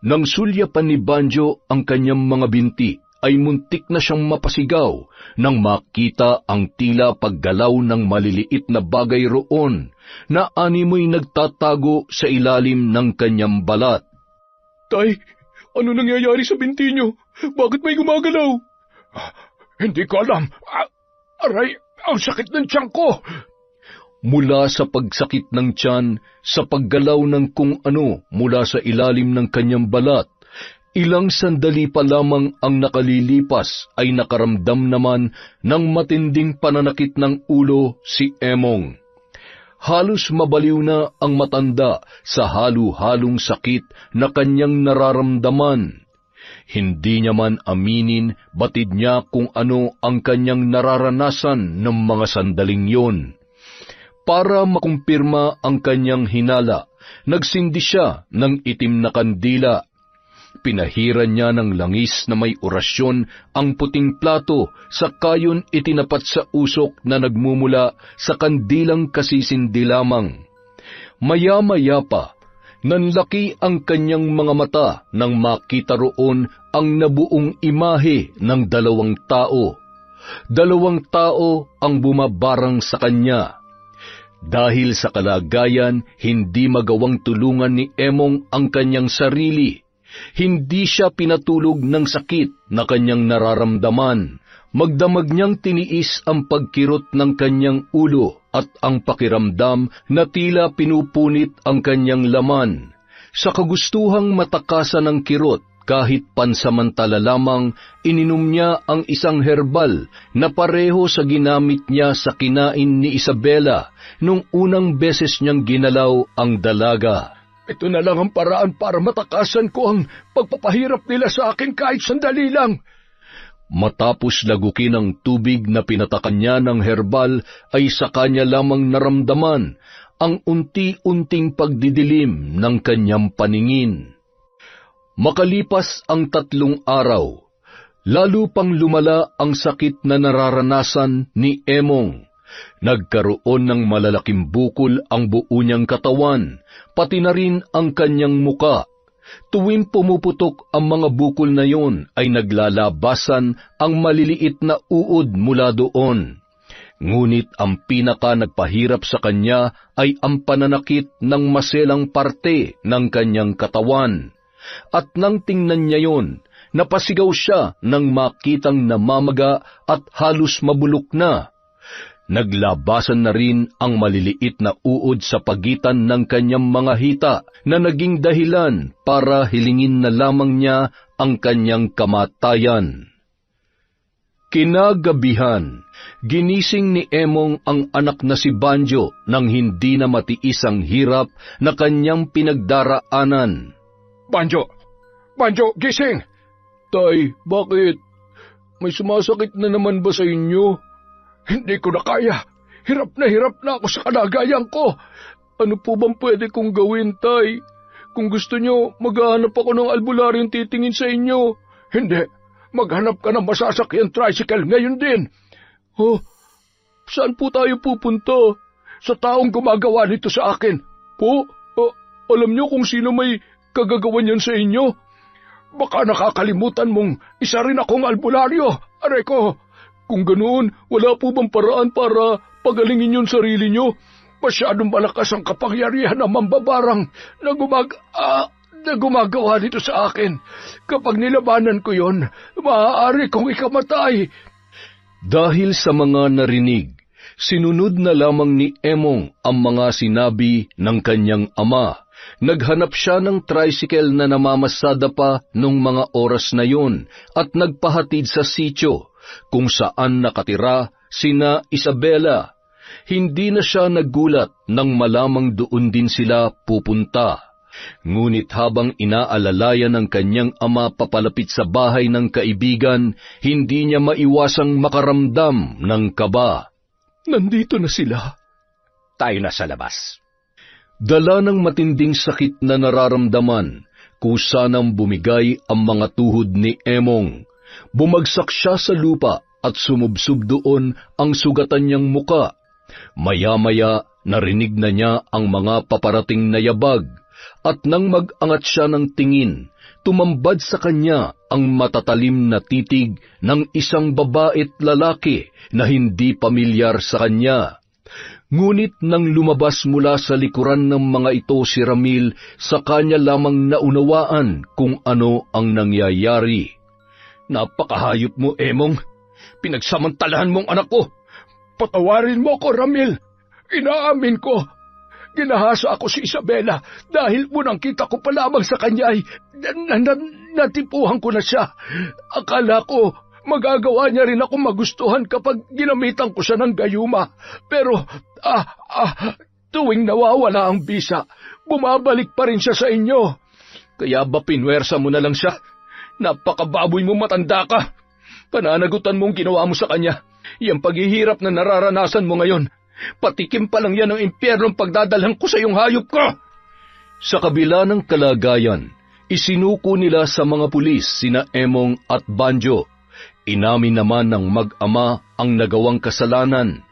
Nang sulyapan ni Banjo ang kanyang mga binti, ay muntik na siyang mapasigaw nang makita ang tila paggalaw ng maliliit na bagay roon na animoy nagtatago sa ilalim ng kanyang balat. Tay, ano nangyayari sa binti niyo? Bakit may gumagalaw? Hindi ko alam. Aray, ang sakit ng tiyan ko. Mula sa pagsakit ng tiyan, sa paggalaw ng kung ano mula sa ilalim ng kanyang balat, ilang sandali pa lamang ang nakalilipas ay nakaramdam naman ng matinding pananakit ng ulo si Emong. Halos mabaliw na ang matanda sa halu-halong sakit na kanyang nararamdaman. Hindi niya man aminin, batid niya kung ano ang kanyang nararanasan ng mga sandaling yon. Para makumpirma ang kanyang hinala, nagsindi siya ng itim na kandila. Pinahiran niya ng langis na may orasyon ang puting plato, sakayon itinapat sa usok na nagmumula sa kandilang kasisindi lamang. Maya-maya pa, nanlaki ang kanyang mga mata nang makita roon ang nabuong imahe ng 2 tao. 2 tao ang bumabarang sa kanya. Dahil sa kalagayan, hindi magawang tulungan ni Emong ang kanyang sarili. Hindi siya pinatulog ng sakit na kanyang nararamdaman. Magdamag niyang tiniis ang pagkirot ng kanyang ulo at ang pakiramdam na tila pinupunit ang kanyang laman. Sa kagustuhang matakasan ng kirot, kahit pansamantala lamang, ininom niya ang isang herbal na pareho sa ginamit niya sa kinain ni Isabela nung unang beses niyang ginalaw ang dalaga. Ito na lang ang paraan para matakasan ko ang pagpapahirap nila sa akin kahit sandali lang. Matapos lagukin ang tubig na pinatakan niya ng herbal, ay sa kanya lamang naramdaman ang unti-unting pagdidilim ng kanyang paningin. Makalipas ang 3 araw, lalo pang lumala ang sakit na nararanasan ni Emong. Nagkaroon ng malalaking bukol ang buo niyang katawan, pati na rin ang kanyang muka. Tuwing pumuputok ang mga bukol na yon ay naglalabasan ang maliliit na uod mula doon. Ngunit ang pinaka nagpahirap sa kanya ay ang pananakit ng maselang parte ng kanyang katawan. At nang tingnan niya yon, napasigaw siya nang makitang namamaga at halos mabulok na. Naglabasan na rin ang maliliit na uod sa pagitan ng kanyang mga hita na naging dahilan para hilingin na lamang niya ang kanyang kamatayan. Kinagabihan, ginising ni Emong ang anak na si Banjo nang hindi na matiis ang hirap na kanyang pinagdaraanan. Banjo! Banjo, gising! Tay, bakit? May sumasakit na naman ba sa inyo? Hindi ko na kaya. Hirap na ako sa kalagayan ko. Ano po bang pwede kong gawin, Tay? Kung gusto nyo, maghahanap ako ng albularyong titingin sa inyo. Hindi. Maghanap ka ng masasakyan tricycle ngayon din. Oh, saan po tayo pupunta? Sa taong gumagawa nito sa akin. Po? Alam nyo kung sino may kagagawan yan sa inyo? Baka nakakalimutan mong isa rin akong albularyo. Aray ko! Kung ganoon, wala po bang paraan para pagalingin yung sarili nyo? Masyadong malakas ang kapangyarihan ng mambabarang na gumagawa nito sa akin. Kapag nilabanan ko yon, maaari kong ikamatay. Dahil sa mga narinig, sinunod na lamang ni Emong ang mga sinabi ng kanyang ama. Naghanap siya ng tricycle na namamasada pa nung mga oras na yun at nagpahatid sa sitio kung saan nakatira sina Isabela. Hindi na siya naggulat nang malamang doon din sila pupunta. Ngunit habang inaalalayan ng kanyang ama papalapit sa bahay ng kaibigan, hindi niya maiwasang makaramdam ng kaba. Nandito na sila. Tayo na sa labas. Dala ng matinding sakit na nararamdaman, kusa nang bumigay ang mga tuhod ni Emong. Bumagsak siya sa lupa at sumubsob doon ang sugatan niyang muka. Maya-maya narinig na niya ang mga paparating na yabag, at nang mag-angat siya ng tingin, tumambad sa kanya ang matatalim na titig ng isang babae't lalaki na hindi pamilyar sa kanya. Ngunit nang lumabas mula sa likuran ng mga ito si Ramil, sa kanya lamang naunawaan kung ano ang nangyayari. Napakahayop mo, Emong. Pinagsamantalahan mong anak ko. Patawarin mo ko, Ramil. Inaamin ko. Ginahasa ako si Isabela dahil munang kita ko pa lamang sa kanya ay natipuhan ko na siya. Akala ko magagawa niya rin ako magustuhan kapag ginamitan ko siya ng gayuma. Pero tuwing nawawala ang bisa, bumabalik pa rin siya sa inyo. Kaya ba pinwersa mo na lang siya? Napakababoy mo, matanda ka. Pananagutan mong ginawa mo sa kanya. Yang paghihirap na nararanasan mo ngayon, patikim pa lang yan ng impyernong pagdadalhan ko sa iyong hayop ka. Sa kabila ng kalagayan, isinuko nila sa mga pulis sina Emong at Banjo. Inamin naman ng mag-ama ang nagawang kasalanan.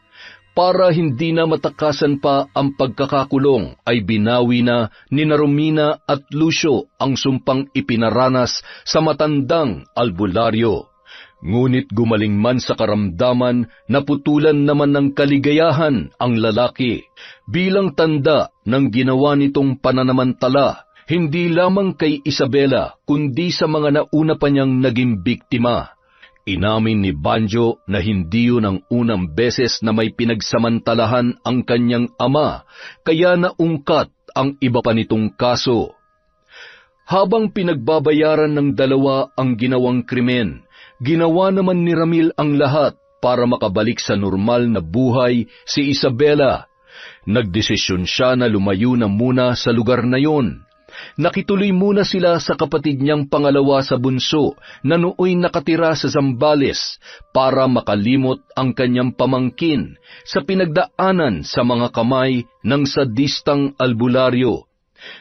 Para hindi na matakasan pa ang pagkakakulong, ay binawi na ni Romina at Lucio ang sumpang ipinaranas sa matandang albularyo. Ngunit gumaling man sa karamdaman, naputulan naman ng kaligayahan ang lalaki bilang tanda ng ginawa nitong pananamantala, hindi lamang kay Isabela kundi sa mga nauna pa niyang naging biktima. Inamin ni Banjo na hindi yun ang unang beses na may pinagsamantalahan ang kanyang ama, kaya naungkat ang iba pa nitong kaso. Habang pinagbabayaran ng dalawa ang ginawang krimen, ginawa naman ni Ramil ang lahat para makabalik sa normal na buhay si Isabela. Nagdesisyon siya na lumayo na muna sa lugar na yon. Nakituloy muna sila sa kapatid niyang pangalawa sa bunso na nooy nakatira sa Zambales para makalimot ang kanyang pamangkin sa pinagdaanan sa mga kamay ng sadistang albularyo.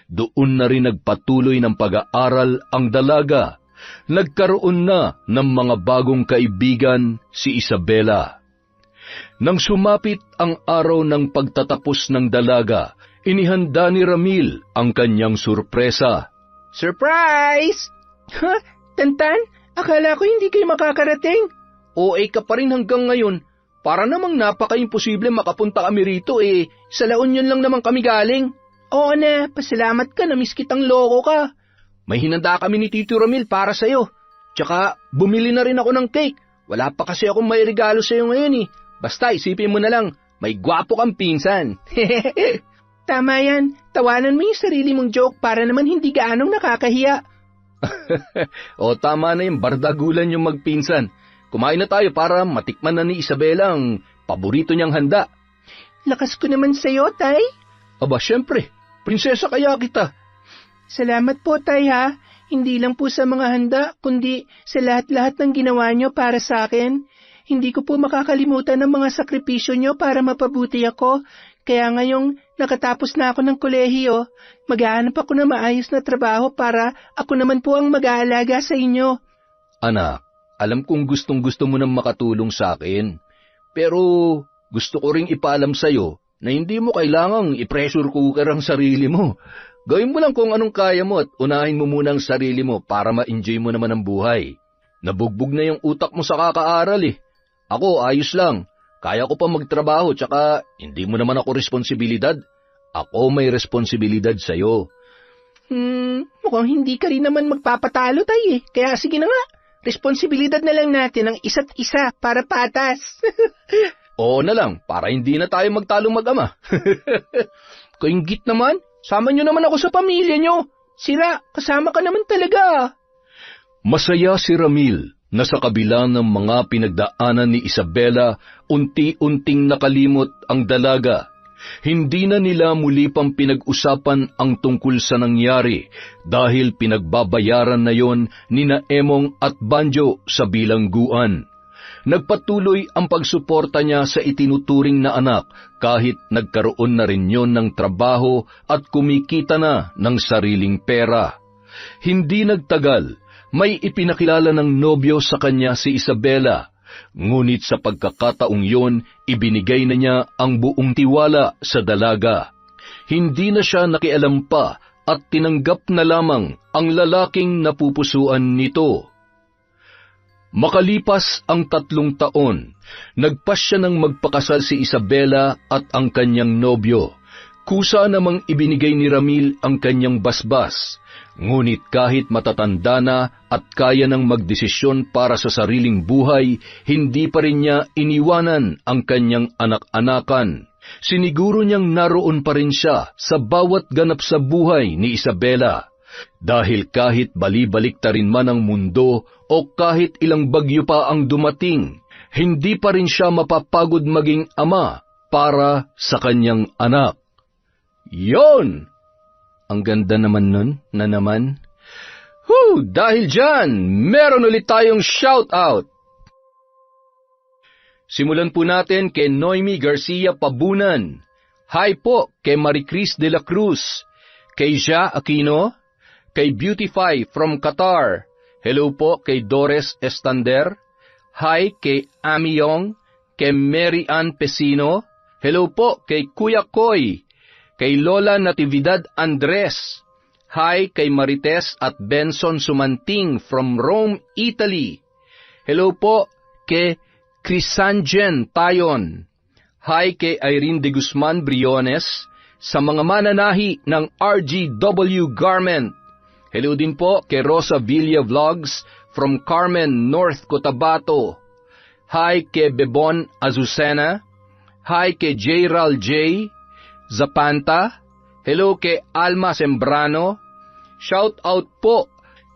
Doon na rin nagpatuloy ng pag-aaral ang dalaga. Nagkaroon na ng mga bagong kaibigan si Isabela. Nang sumapit ang araw ng pagtatapos ng dalaga, inihanda ni Ramil ang kanyang surpresa. Surprise! Ha? Tantan? Akala ko hindi kayo makakarating. OA ka pa rin hanggang ngayon. Para namang napaka-imposible makapunta kami rito sa La Union lang naman kami galing. Oo na, pasalamat ka na miss kitang loko ka. May hinanda kami ni Tito Ramil para sa'yo. Tsaka bumili na rin ako ng cake. Wala pa kasi akong may regalo sa'yo ngayon Basta isipin mo na lang, may gwapo kang pinsan. Tama yan, tawanan mo yung sarili mong joke para naman hindi gaanong nakakahiya. O tama na yung bardagulan yung magpinsan. Kumain na tayo para matikman na ni Isabela ang paborito niyang handa. Lakas ko naman sa'yo, Tay. Aba, syempre, prinsesa kaya kita. Salamat po, Tay, ha. Hindi lang po sa mga handa, kundi sa lahat-lahat ng ginawa niyo para sa akin. Hindi ko po makakalimutan ang mga sakripisyo niyo para mapabuti ako. Kaya ngayong nakatapos na ako ng kolehiyo, maghahanap ako ng maayos na trabaho para ako naman po ang mag-aalaga sa inyo. Anak, alam kong gustong-gusto mo nang makatulong sa akin. Pero gusto ko ring ipaalam sa'yo na hindi mo kailangang i-pressure cooker ang sarili mo. Gawin mo lang kung anong kaya mo at unahin mo muna ang sarili mo para ma-enjoy mo naman ang buhay. Nabugbog na yung utak mo sa kakaaral Ako, ayos lang. Kaya ko pa magtrabaho tsaka hindi mo naman ako responsibilidad. Ako may responsibilidad sa'yo. Mukhang hindi ka rin naman magpapatalo, Tay. Kaya sige na nga, responsibilidad na lang natin ang isa't isa para patas. Oo na lang, para hindi na tayo magtalong mag-ama. Kainggit naman. Sama nyo naman ako sa pamilya nyo. Sira, kasama ka naman talaga. Masaya si Ramil na sa kabila ng mga pinagdaanan ni Isabela, unti-unting nakalimot ang dalaga. Hindi na nila muli pang pinag-usapan ang tungkol sa nangyari dahil pinagbabayaran na yon nina Emong at Banjo sa bilangguan. Nagpatuloy ang pagsuporta niya sa itinuturing na anak kahit nagkaroon na rin yon ng trabaho at kumikita na ng sariling pera. Hindi nagtagal, may ipinakilala ng nobyo sa kanya si Isabela. Ngunit sa pagkakataong yon, ibinigay na niya ang buong tiwala sa dalaga. Hindi na siya nakialam pa at tinanggap na lamang ang lalaking napupusuan nito. Makalipas ang 3 taon, nagpasya ng magpakasal si Isabela at ang kanyang nobyo. Kusa namang ibinigay ni Ramil ang kanyang basbas. Ngunit kahit matatanda na at kaya ng magdesisyon para sa sariling buhay, hindi pa rin niya iniwanan ang kanyang anak-anakan. Siniguro niyang naroon pa rin siya sa bawat ganap sa buhay ni Isabela. Dahil kahit bali-baliktarin man ang mundo o kahit ilang bagyo pa ang dumating, hindi pa rin siya mapapagod maging ama para sa kanyang anak. Yon! Ang ganda naman nun na naman. Dahil dyan, meron ulit tayong shout-out. Simulan po natin kay Noemi Garcia Pabunan. Hi po kay Maricris de la Cruz, kay Ja Aquino, kay Beautify from Qatar. Hello po kay Dores Estander. Hi kay Ami Yong, kay Mary Ann Pesino. Hello po kay Kuya Koy, kay Lola Natividad Andres. Hi kay Marites at Benson Sumanting from Rome, Italy. Hello po kay Crisangen Tayon. Hi kay Irene de Guzman Briones sa mga mananahi ng RGW Garment. Hello din po kay Rosa Villa Vlogs from Carmen, North Cotabato. Hi kay Bebon Azucena. Hi kay Jairal J. Zapanta. Hello kay Alma Sembrano. Shout out po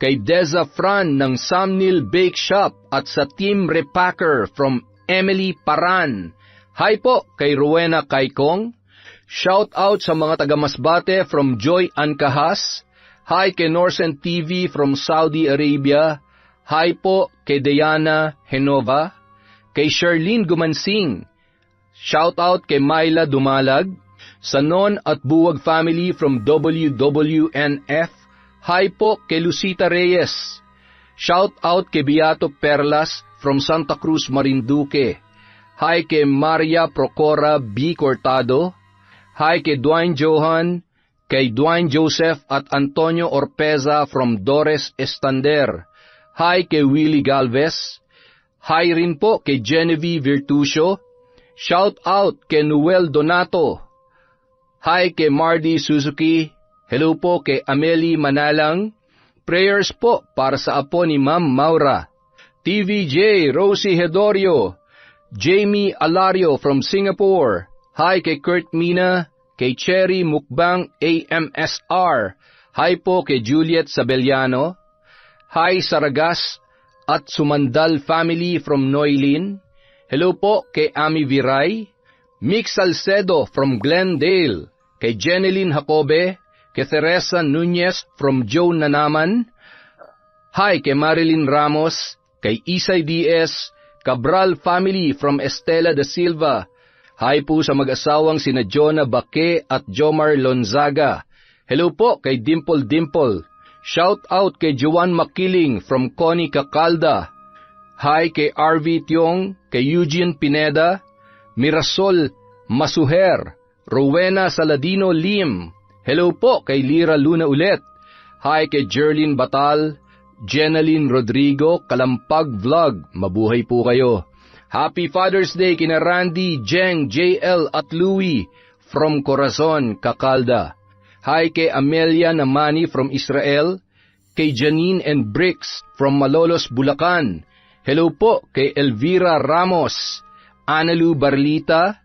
kay Deza Fran ng Samnil Bake Shop at sa Team Repacker from Emily Paran. Hi po kay Rowena Kaikong. Shout out sa mga taga-Masbate from Joy Ancahas. Hi kay Norsen TV from Saudi Arabia. Hi po kay Diana Henova. Kay Sherlyn Gumansing. Shout out kay Myla Dumalag. Sa Non at Buwag family from WWNF. Hi po kay Lucita Reyes. Shout out kay Beato Perlas from Santa Cruz, Marinduque. Hi kay Maria Procora B. Cortado. Hi kay Dwayne Johan, kay Dwayne Joseph at Antonio Orpeza from Dores Estander. Hi kay Willie Galvez. Hi rin po kay Genevieve Virtusio. Shout out kay Noel Donato. Hi kay Mardy Suzuki. Hello po kay Amelie Manalang. Prayers po para sa apo ni Ma'am Maura. TVJ Rosie Hedorio. Jamie Alario from Singapore. Hi kay Kurt Mina, kay Cherry Mukbang AMSR. Hi po kay Juliet Sabeliano. Hi Saragas at Sumandal family from Noylin. Hello po kay Ami Viray. Mix Salcedo from Glendale. Kay Jeneline Jacobe, kay Teresa Nunez from Joe Nanaman. Hi kay Marilyn Ramos, kay Isay Diaz, Cabral family from Estela de Silva. Hi po sa mag-asawang sina Jonah Baque at Jomar Lonzaga. Hello po kay Dimple Dimple. Shout out kay Juan Makiling from Connie Cacalda. Hi kay RV Tiong, kay Eugene Pineda, Mirasol Masuher, Rowena Saladino Lim. Hello po kay Lira Luna ulit. Hi kay Jerlyn Batal, Jenaline Rodrigo, Kalampag Vlog. Mabuhay po kayo. Happy Father's Day kina Randy, Jeng, JL at Louie from Corazon, Cacalda. Hi kay Amelia Namani from Israel, kay Janine and Bricks from Malolos, Bulacan. Hello po kay Elvira Ramos, Analu Barlita,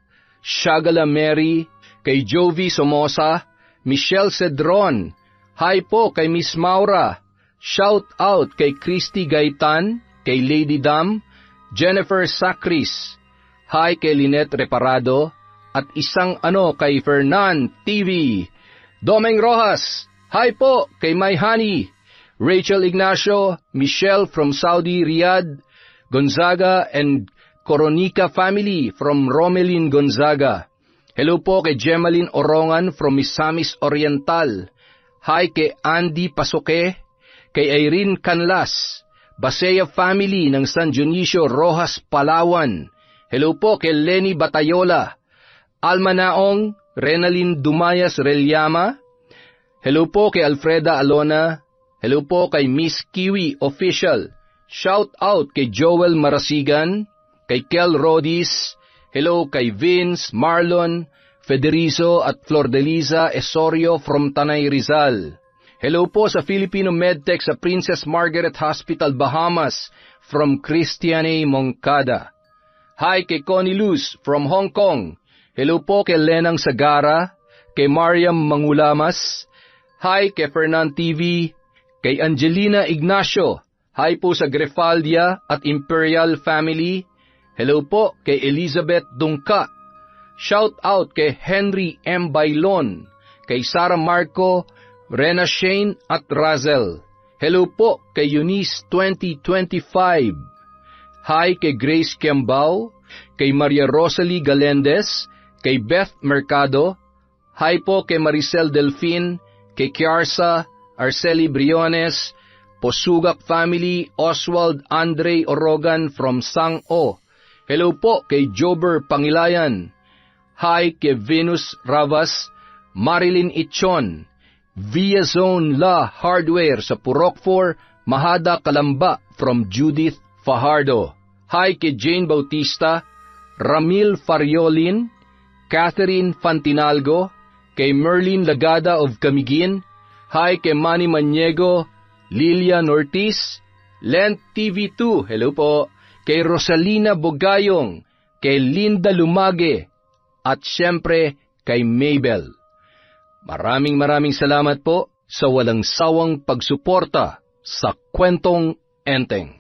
Shagala Mary, kay Jovi Somoza, Michelle Cedron. Hi po kay Miss Maura. Shout out kay Christy Gaitan, kay Lady Dam, Jennifer Sacris. Hi kay Lynette Reparado, at isang kay Fernan TV. Domeng Rojas. Hi po kay My Honey, Rachel Ignacio, Michelle from Saudi Riyadh, Gonzaga and Coronica family from Romelin Gonzaga. Hello po kay Gemaline Orongan from Misamis Oriental. Hi kay Andy Pasoke, kay Irene Canlas, Basea family ng San Dionisio Rojas, Palawan. Hello po kay Lenny Batayola, Alma Naong, Renalyn Dumayas Relyama. Hello po kay Alfreda Alona. Hello po kay Miss Kiwi Official. Shout out kay Joel Marasigan, kay Kel Rodis. Hello kay Vince, Marlon, Federizo at Flordeliza Esorio from Tanay Rizal. Hello po sa Filipino Medtech sa Princess Margaret Hospital, Bahamas from Christiane Moncada. Hi kay Connie Luz from Hong Kong. Hello po kay Lenang Sagara, kay Mariam Mangulamas. Hi kay Fernan TV, kay Angelina Ignacio. Hi po sa Grefaldia at Imperial family. Hello po kay Elizabeth Dungka. Shout out kay Henry M. Bailon, kay Sara Marco, Rena Shane at Razel. Hello po kay Eunice 2025. Hi kay Grace Kembao, kay Maria Rosalie Galendez, kay Beth Mercado. Hi po kay Maricel Delfin, kay Kiarsa, Arceli Briones, Posugak family, Oswald Andre Orogan from Sang-o. Hello po kay Jober Pangilayan. Hi kay Venus Ravas, Marilyn Ichon, Via Zone La Hardware sa Purok 4, Mahada, Kalamba from Judith Fajardo. Hi kay Jane Bautista, Ramil Fariolin, Catherine Fantinalgo, kay Merlin Lagada of Camiguin. Hi kay Manny Maniego, Lilian Ortiz, Lent TV2, hello po, kay Rosalina Bogayong, kay Linda Lumage, at syempre kay Mabel. Maraming salamat po sa walang sawang pagsuporta sa Kwentong Enteng.